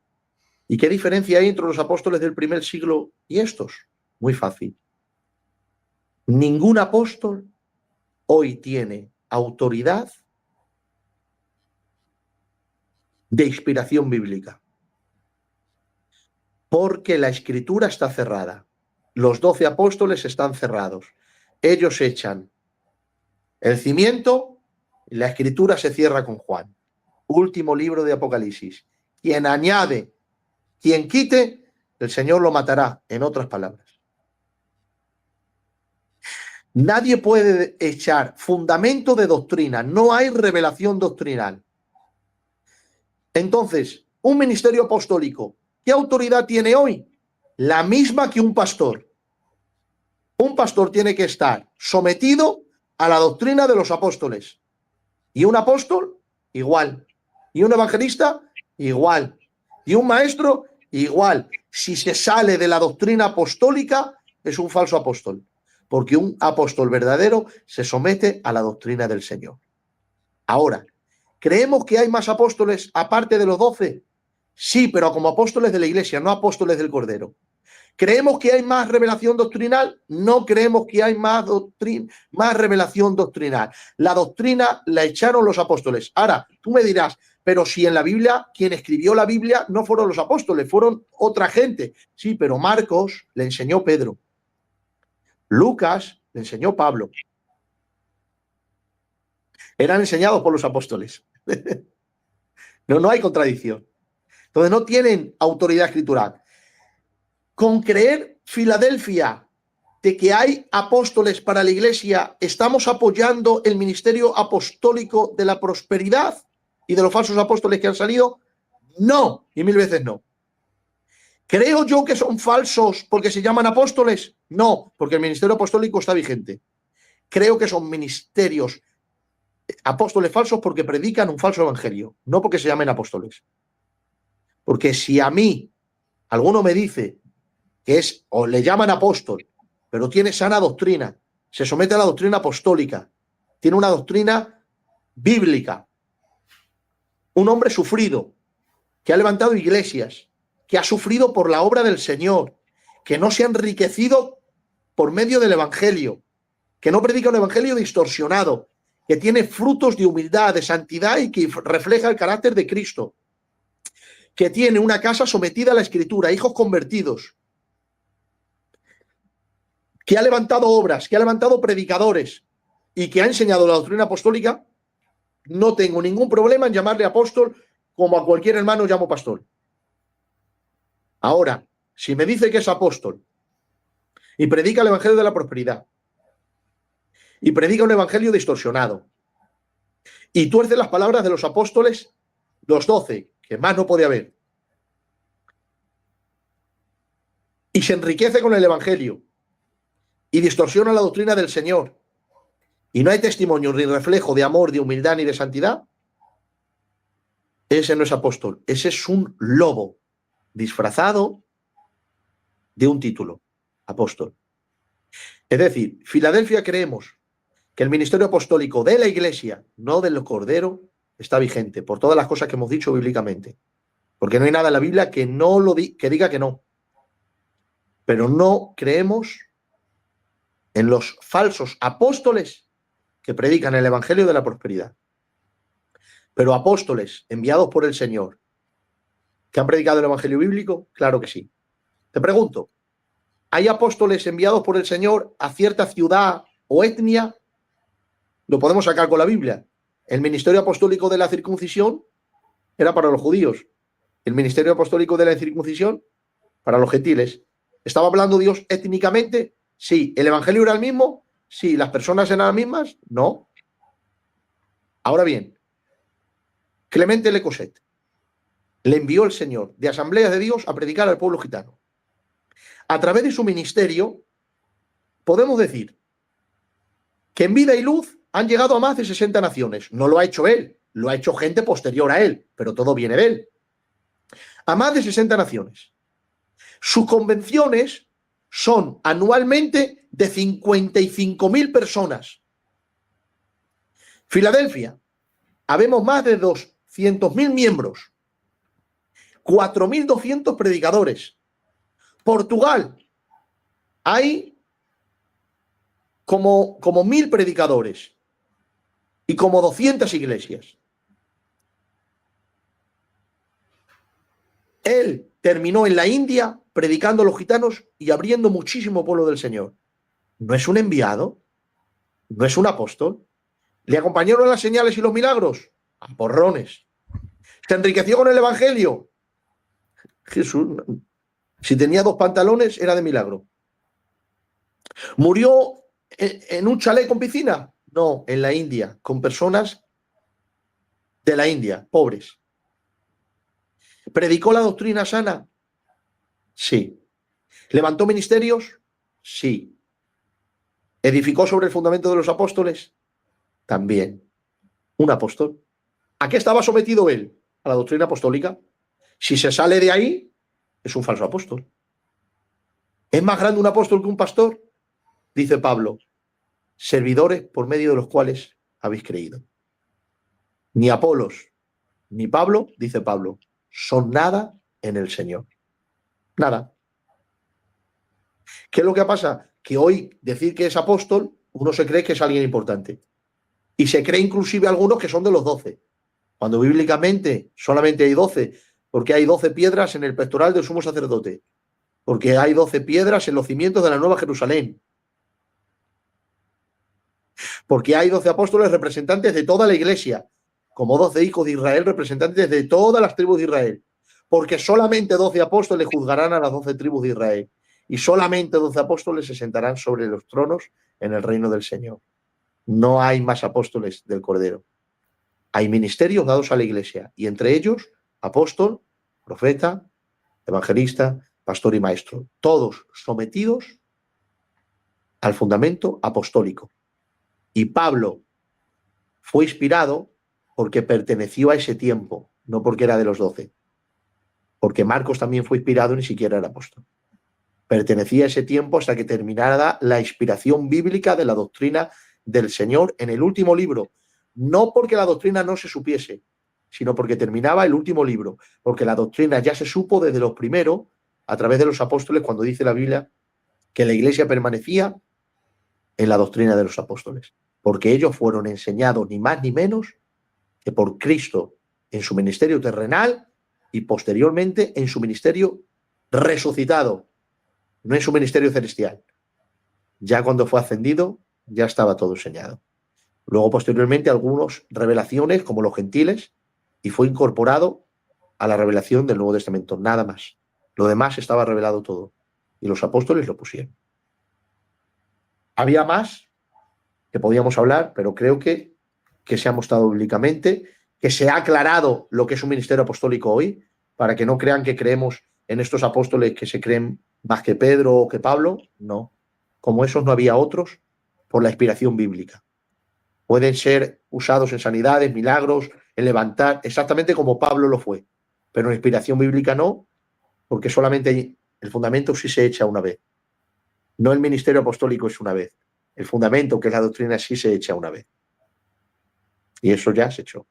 ¿Y qué diferencia hay entre los apóstoles del primer siglo y estos? Muy fácil. Ningún apóstol hoy tiene autoridad de inspiración bíblica, porque la escritura está cerrada. Los 12 apóstoles están cerrados. Ellos echan el cimiento y la escritura se cierra con Juan. Último libro de Apocalipsis. Quien añade, quien quite, el Señor lo matará, en otras palabras. Nadie puede echar fundamento de doctrina. No hay revelación doctrinal. Entonces, un ministerio apostólico ¿qué autoridad tiene hoy? La misma que un pastor. Un pastor tiene que estar sometido a la doctrina de los apóstoles. Y un apóstol, igual. Y un evangelista, igual. Y un maestro, igual. Si se sale de la doctrina apostólica, es un falso apóstol. Porque un apóstol verdadero se somete a la doctrina del Señor. Ahora, ¿creemos que hay más apóstoles aparte de los 12? Sí, pero como apóstoles de la Iglesia, no apóstoles del Cordero. ¿Creemos que hay más revelación doctrinal? No creemos que hay más revelación doctrinal. La doctrina la echaron los apóstoles. Ahora, tú me dirás, pero si en la Biblia, quien escribió la Biblia no fueron los apóstoles, fueron otra gente. Sí, pero Marcos le enseñó Pedro. Lucas le enseñó Pablo. Eran enseñados por los apóstoles. No hay contradicción. Entonces no tienen autoridad escritural. Con creer, Filadelfia, de que hay apóstoles para la Iglesia, ¿estamos apoyando el ministerio apostólico de la prosperidad y de los falsos apóstoles que han salido? No, y 1000 veces no. ¿Creo yo que son falsos porque se llaman apóstoles? No, porque el ministerio apostólico está vigente. Creo que son ministerios apóstoles falsos porque predican un falso evangelio, no porque se llamen apóstoles. Porque si a mí alguno me dice que es, o le llaman apóstol, pero tiene sana doctrina, se somete a la doctrina apostólica, tiene una doctrina bíblica, un hombre sufrido, que ha levantado iglesias, que ha sufrido por la obra del Señor, que no se ha enriquecido por medio del evangelio, que no predica un evangelio distorsionado, que tiene frutos de humildad, de santidad y que refleja el carácter de Cristo, que tiene una casa sometida a la Escritura, hijos convertidos, que ha levantado obras, que ha levantado predicadores y que ha enseñado la doctrina apostólica, no tengo ningún problema en llamarle apóstol como a cualquier hermano llamo pastor. Ahora, si me dice que es apóstol y predica el evangelio de la prosperidad y predica un evangelio distorsionado y tuerce las palabras de los apóstoles, los 12, que más no puede haber, y se enriquece con el evangelio y distorsiona la doctrina del Señor, y no hay testimonio ni reflejo de amor, de humildad ni de santidad, ese no es apóstol, ese es un lobo disfrazado de un título, apóstol. Es decir, Filadelfia creemos que el ministerio apostólico de la Iglesia, no del Cordero, está vigente por todas las cosas que hemos dicho bíblicamente. Porque no hay nada en la Biblia que no que diga que no. Pero no creemos en los falsos apóstoles que predican el evangelio de la prosperidad. Pero apóstoles enviados por el Señor que han predicado el evangelio bíblico, claro que sí. Te pregunto, ¿hay apóstoles enviados por el Señor a cierta ciudad o etnia? Lo podemos sacar con la Biblia. El ministerio apostólico de la circuncisión era para los judíos. El ministerio apostólico de la circuncisión para los gentiles. ¿Estaba hablando Dios étnicamente? Sí. ¿El evangelio era el mismo? Sí. ¿Las personas eran las mismas? No. Ahora bien, Clemente Lecoset le envió el Señor de Asambleas de Dios a predicar al pueblo gitano. A través de su ministerio, podemos decir que en vida y luz han llegado a más de 60 naciones. No lo ha hecho él, lo ha hecho gente posterior a él, pero todo viene de él. A más de 60 naciones. Sus convenciones son anualmente de 55.000 personas. Filadelfia, habemos más de 200.000 miembros. 4.200 predicadores. Portugal, hay como 1.000 predicadores y como 200 iglesias. Él terminó en la India predicando a los gitanos y abriendo muchísimo pueblo del Señor. ¿No es un enviado? ¿No es un apóstol? ¿Le acompañaron las señales y los milagros? A porrones. ¿Se enriqueció con el evangelio? Jesús, si tenía 2 pantalones, era de milagro. ¿Murió en un chalet con piscina? No, en la India, con personas de la India, pobres. ¿Predicó la doctrina sana? Sí. ¿Levantó ministerios? Sí. ¿Edificó sobre el fundamento de los apóstoles? También. Un apóstol. ¿A qué estaba sometido él? A la doctrina apostólica. Si se sale de ahí, es un falso apóstol. ¿Es más grande un apóstol que un pastor? Dice Pablo, servidores por medio de los cuales habéis creído. Ni Apolos, ni Pablo, dice Pablo, son nada en el Señor. Nada. ¿Qué es lo que pasa? Que hoy decir que es apóstol, uno se cree que es alguien importante. Y se cree inclusive algunos que son de los 12. Cuando bíblicamente solamente hay 12, porque hay 12 piedras en el pectoral del sumo sacerdote, porque hay 12 piedras en los cimientos de la Nueva Jerusalén, porque hay 12 apóstoles representantes de toda la iglesia, como 12 hijos de Israel representantes de todas las tribus de Israel, porque solamente 12 apóstoles juzgarán a las 12 tribus de Israel y solamente 12 apóstoles se sentarán sobre los tronos en el reino del Señor. No hay más apóstoles del Cordero. Hay ministerios dados a la iglesia y entre ellos apóstol, profeta, evangelista, pastor y maestro, todos sometidos al fundamento apostólico. Y Pablo fue inspirado porque perteneció a ese tiempo, no porque era de los 12. Porque Marcos también fue inspirado y ni siquiera era apóstol. Pertenecía a ese tiempo hasta que terminara la inspiración bíblica de la doctrina del Señor en el último libro. No porque la doctrina no se supiese, sino porque terminaba el último libro. Porque la doctrina ya se supo desde los primeros, a través de los apóstoles, cuando dice la Biblia que la iglesia permanecía en la doctrina de los apóstoles. Porque ellos fueron enseñados ni más ni menos que por Cristo en su ministerio terrenal y posteriormente en su ministerio resucitado, no en su ministerio celestial. Ya cuando fue ascendido, ya estaba todo enseñado. Luego, posteriormente, algunas revelaciones, como los gentiles, y fue incorporado a la revelación del Nuevo Testamento, nada más. Lo demás estaba revelado todo. Y los apóstoles lo pusieron. Había más que podíamos hablar, pero creo que se ha mostrado bíblicamente, que se ha aclarado lo que es un ministerio apostólico hoy, para que no crean que creemos en estos apóstoles que se creen más que Pedro o que Pablo. No. Como esos no había otros por la inspiración bíblica. Pueden ser usados en sanidades, milagros, en levantar, exactamente como Pablo lo fue. Pero en inspiración bíblica no, porque solamente el fundamento sí se echa una vez. No el ministerio apostólico es una vez. El fundamento, que es la doctrina, sí se echa una vez. Y eso ya se echó.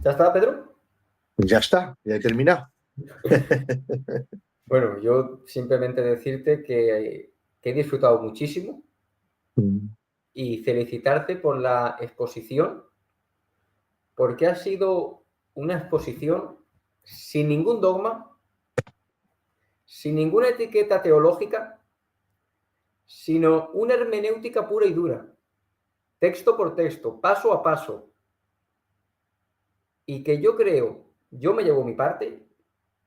¿Ya está, Pedro? Ya está, ya he terminado. Bueno, yo simplemente decirte que he disfrutado muchísimo y felicitarte por la exposición, porque ha sido una exposición sin ningún dogma, sin ninguna etiqueta teológica, sino una hermenéutica pura y dura, texto por texto, paso a paso, y que yo creo, yo me llevo mi parte.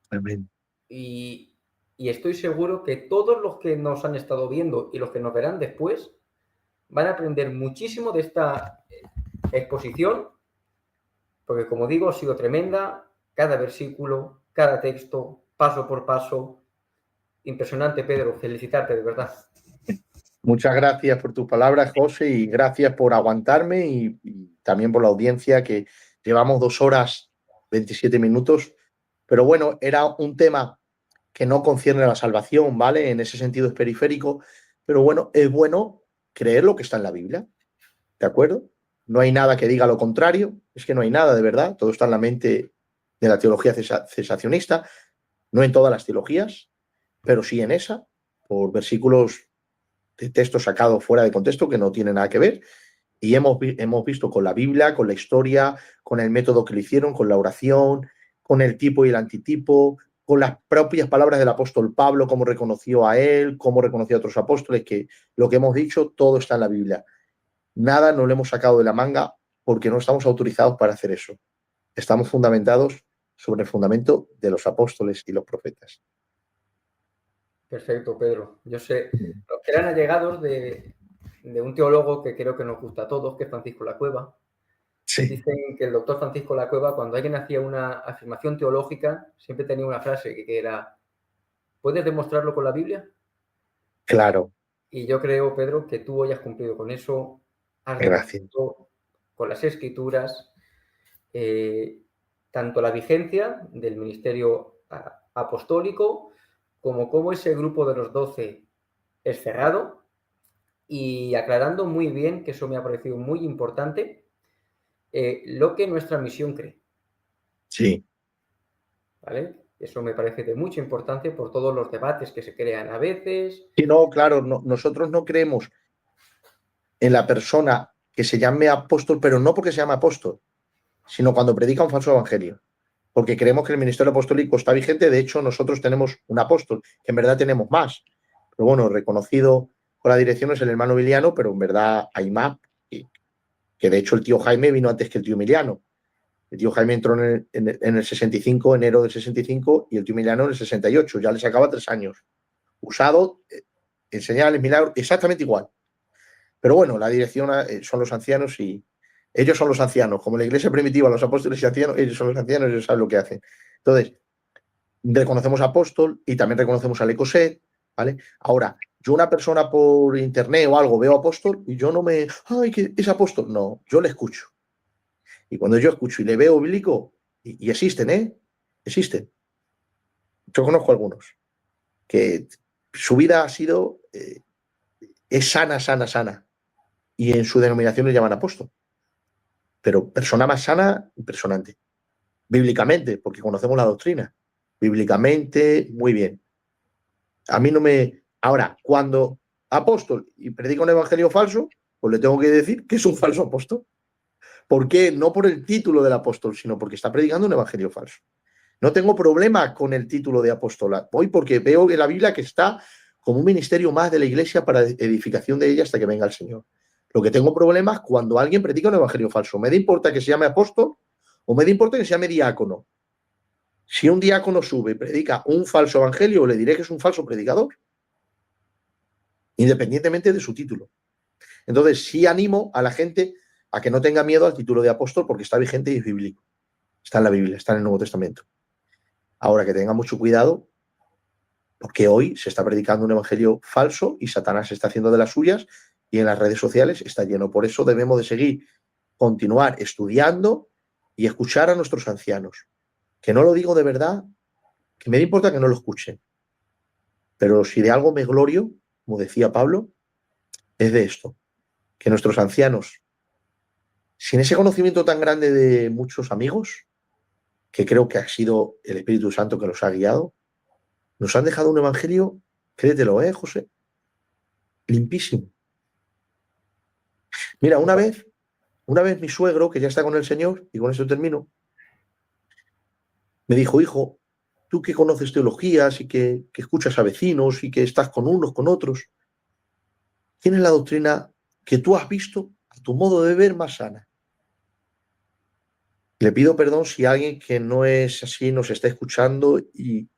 Amén. Y estoy seguro que todos los que nos han estado viendo y los que nos verán después van a aprender muchísimo de esta exposición, porque como digo, ha sido tremenda, cada versículo, cada texto, paso por paso. Impresionante, Pedro, felicitarte, de verdad. Muchas gracias por tus palabras, José, y gracias por aguantarme y también por la audiencia, que llevamos 2 horas 27 minutos. Pero bueno, era un tema que no concierne a la salvación, ¿vale? En ese sentido es periférico, pero bueno, es bueno creer lo que está en la Biblia, ¿de acuerdo? No hay nada que diga lo contrario, es que no hay nada de verdad, todo está en la mente de la teología cesacionista, no en todas las teologías, pero sí en esa, por versículos de texto sacado fuera de contexto que no tiene nada que ver, y hemos visto con la Biblia, con la historia, con el método que le hicieron, con la oración, con el tipo y el antitipo, con las propias palabras del apóstol Pablo, cómo reconoció a él, cómo reconoció a otros apóstoles, que lo que hemos dicho, todo está en la Biblia. Nada nos lo hemos sacado de la manga porque no estamos autorizados para hacer eso. Estamos fundamentados sobre el fundamento de los apóstoles y los profetas. Perfecto, Pedro. Yo sé, los que eran allegados de de un teólogo que creo que nos gusta a todos, que es Francisco Lacueva. Sí. Dicen que el doctor Francisco Lacueva, cuando alguien hacía una afirmación teológica, siempre tenía una frase que era: ¿puedes demostrarlo con la Biblia? Claro. Y yo creo, Pedro, que tú hoy has cumplido con eso, has Gracias. demostrado con las Escrituras tanto la vigencia del ministerio apostólico como cómo ese grupo de los 12 es cerrado, y aclarando muy bien, que eso me ha parecido muy importante, lo que nuestra misión cree. Sí. ¿Vale? Eso me parece de mucha importancia por todos los debates que se crean a veces. Sí, no, claro, nosotros no creemos en la persona que se llame apóstol, pero no porque se llame apóstol, sino cuando predica un falso evangelio. Porque creemos que el ministerio apostólico está vigente. De hecho, nosotros tenemos un apóstol, que en verdad tenemos más. Pero bueno, reconocido por la dirección es el hermano Emiliano, pero en verdad hay más. Que de hecho el tío Jaime vino antes que el tío Emiliano. El tío Jaime entró en el 65, enero del 65, y el tío Emiliano en el 68. Ya le sacaba 3 años. Usado, enseñar el milagro, exactamente igual. Pero bueno, la dirección son los ancianos y ellos son los ancianos. Como la iglesia primitiva, los apóstoles y ancianos, ellos son los ancianos, ellos saben lo que hacen. Entonces, reconocemos apóstol y también reconocemos al Ecoset, ¿vale? Ahora, yo una persona por internet o algo veo apóstol y yo no me, ay, que es apóstol. No, yo le escucho. Y cuando yo escucho y le veo bíblico, y existen, ¿eh? Existen. Yo conozco algunos que su vida ha sido, es sana, sana, sana. Y en su denominación le llaman apóstol. Pero persona más sana, impresionante. Bíblicamente, porque conocemos la doctrina. Bíblicamente, muy bien. A mí no me... Ahora, cuando apóstol y predica un evangelio falso, pues le tengo que decir que es un falso apóstol. ¿Por qué? No por el título del apóstol, sino porque está predicando un evangelio falso. No tengo problema con el título de apóstol. Voy porque veo en la Biblia que está como un ministerio más de la iglesia para edificación de ella hasta que venga el Señor. Lo que tengo problemas es cuando alguien predica un evangelio falso. Me da importa que se llame apóstol o me da importa que se llame diácono. Si un diácono sube y predica un falso evangelio, le diré que es un falso predicador, independientemente de su título. Entonces, sí animo a la gente a que no tenga miedo al título de apóstol porque está vigente y es bíblico. Está en la Biblia, está en el Nuevo Testamento. Ahora que tenga mucho cuidado, porque hoy se está predicando un evangelio falso y Satanás está haciendo de las suyas y en las redes sociales está lleno. Por eso debemos de seguir, continuar estudiando y escuchar a nuestros ancianos. Que no lo digo de verdad, que me importa que no lo escuchen. Pero si de algo me glorio, como decía Pablo, es de esto, que nuestros ancianos, sin ese conocimiento tan grande de muchos amigos, que creo que ha sido el Espíritu Santo que los ha guiado, nos han dejado un evangelio, créetelo, José, limpísimo. Mira, una vez mi suegro, que ya está con el Señor, y con eso termino, me dijo: hijo, tú que conoces teologías y que escuchas a vecinos y que estás con unos, con otros, tienes la doctrina que tú has visto a tu modo de ver más sana. Le pido perdón si alguien que no es así nos está escuchando y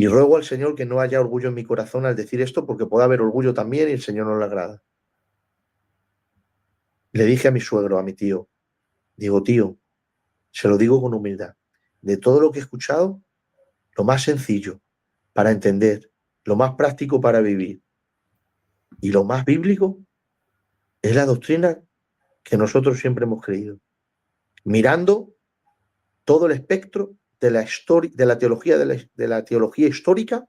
ruego al Señor que no haya orgullo en mi corazón al decir esto, porque puede haber orgullo también y el Señor no le agrada. Le dije a mi suegro, a mi tío, digo: tío, se lo digo con humildad, de todo lo que he escuchado, lo más sencillo para entender, lo más práctico para vivir y lo más bíblico es la doctrina que nosotros siempre hemos creído, mirando todo el espectro de la teología de la teología histórica,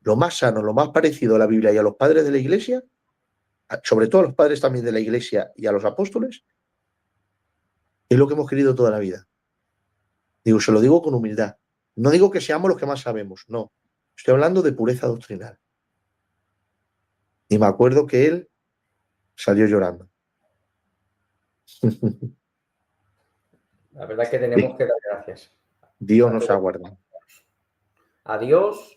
lo más sano, lo más parecido a la Biblia y a los padres de la Iglesia, sobre todo a los padres también de la Iglesia y a los apóstoles, es lo que hemos querido toda la vida. Digo, se lo digo con humildad. No digo que seamos los que más sabemos, no. Estoy hablando de pureza doctrinal. Y me acuerdo que él salió llorando. La verdad es que tenemos que dar gracias. Dios nos ha guardado. A Dios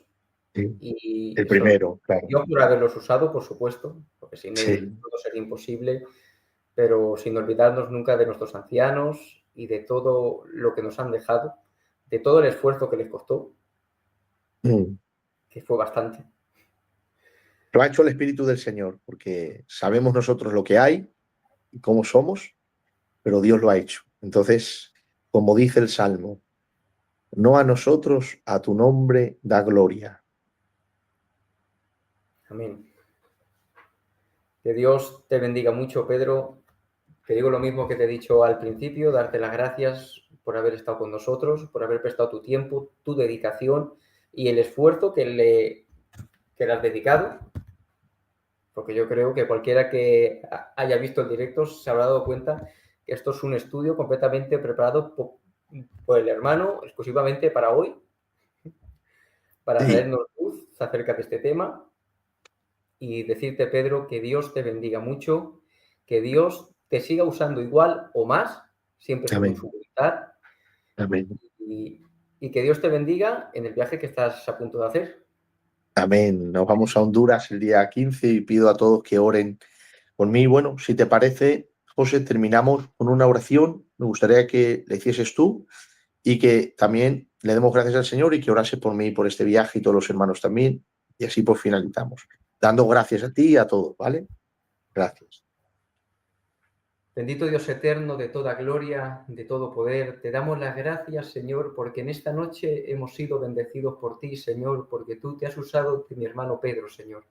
Sí. y El primero, claro. Dios por haberlos usado, por supuesto, porque sin Sí. él todo sería imposible, pero sin olvidarnos nunca de nuestros ancianos y de todo lo que nos han dejado, de todo el esfuerzo que les costó, que fue bastante. Lo ha hecho el Espíritu del Señor, porque sabemos nosotros lo que hay y cómo somos, pero Dios lo ha hecho. Entonces, como dice el Salmo, no a nosotros, a tu nombre da gloria. Amén. Que Dios te bendiga mucho, Pedro. Te digo lo mismo que te he dicho al principio, darte las gracias por haber estado con nosotros, por haber prestado tu tiempo, tu dedicación y el esfuerzo que le has dedicado, porque yo creo que cualquiera que haya visto el directo se habrá dado cuenta que esto es un estudio completamente preparado por el hermano, exclusivamente para hoy, para traernos luz acerca de este tema y decirte, Pedro, que Dios te bendiga mucho, que Dios te siga usando igual o más, siempre según su voluntad. Amén. Y que Dios te bendiga en el viaje que estás a punto de hacer. Amén. Nos vamos a Honduras el día 15 y pido a todos que oren por mí. Bueno, si te parece, José, terminamos con una oración. Me gustaría que le hicieses tú y que también le demos gracias al Señor y que orase por mí, por este viaje y todos los hermanos también. Y así pues finalizamos. Dando gracias a ti y a todos, ¿vale? Gracias. Bendito Dios eterno, de toda gloria, de todo poder, te damos las gracias, Señor, porque en esta noche hemos sido bendecidos por ti, Señor, porque tú te has usado de mi hermano Pedro, Señor.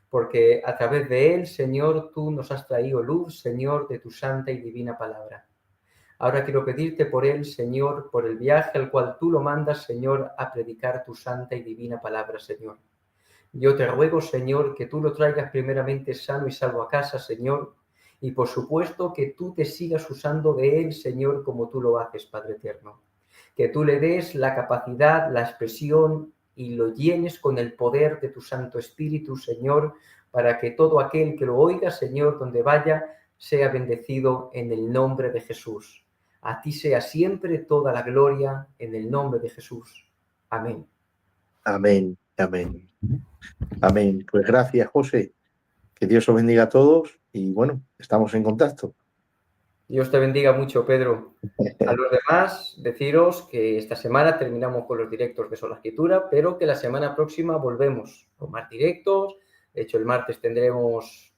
Porque a través de él, Señor, tú nos has traído luz, Señor, de tu santa y divina palabra. Ahora quiero pedirte por él, Señor, por el viaje al cual tú lo mandas, Señor, a predicar tu santa y divina palabra, Señor. Yo te ruego, Señor, que tú lo traigas primeramente sano y salvo a casa, Señor, y por supuesto que tú te sigas usando de él, Señor, como tú lo haces, Padre eterno. Que tú le des la capacidad, la expresión y lo llenes con el poder de tu Santo Espíritu, Señor, para que todo aquel que lo oiga, Señor, donde vaya, sea bendecido en el nombre de Jesús. A ti sea siempre toda la gloria en el nombre de Jesús. Amén. Amén, amén. Amén. Pues gracias, José. Que Dios os bendiga a todos y bueno, estamos en contacto. Dios te bendiga mucho, Pedro. A los demás, deciros que esta semana terminamos con los directos de Sola Escritura, pero que la semana próxima volvemos con más directos. De hecho, el martes tendremos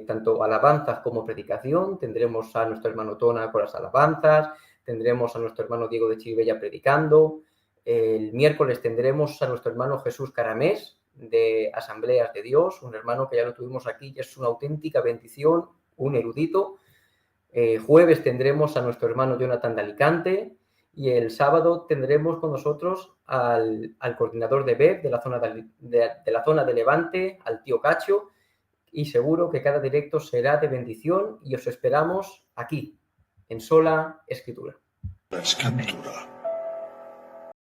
tanto alabanzas como predicación. Tendremos a nuestro hermano Tona con las alabanzas. Tendremos a nuestro hermano Diego de Chiribella predicando. El miércoles tendremos a nuestro hermano Jesús Caramés de Asambleas de Dios, un hermano que ya lo tuvimos aquí y es una auténtica bendición, un erudito. Jueves tendremos a nuestro hermano Jonathan de Alicante y el sábado tendremos con nosotros al coordinador de BEP de la zona de Levante, al tío Cacho, y seguro que cada directo será de bendición y os esperamos aquí, en Sola Escritura. La Escritura.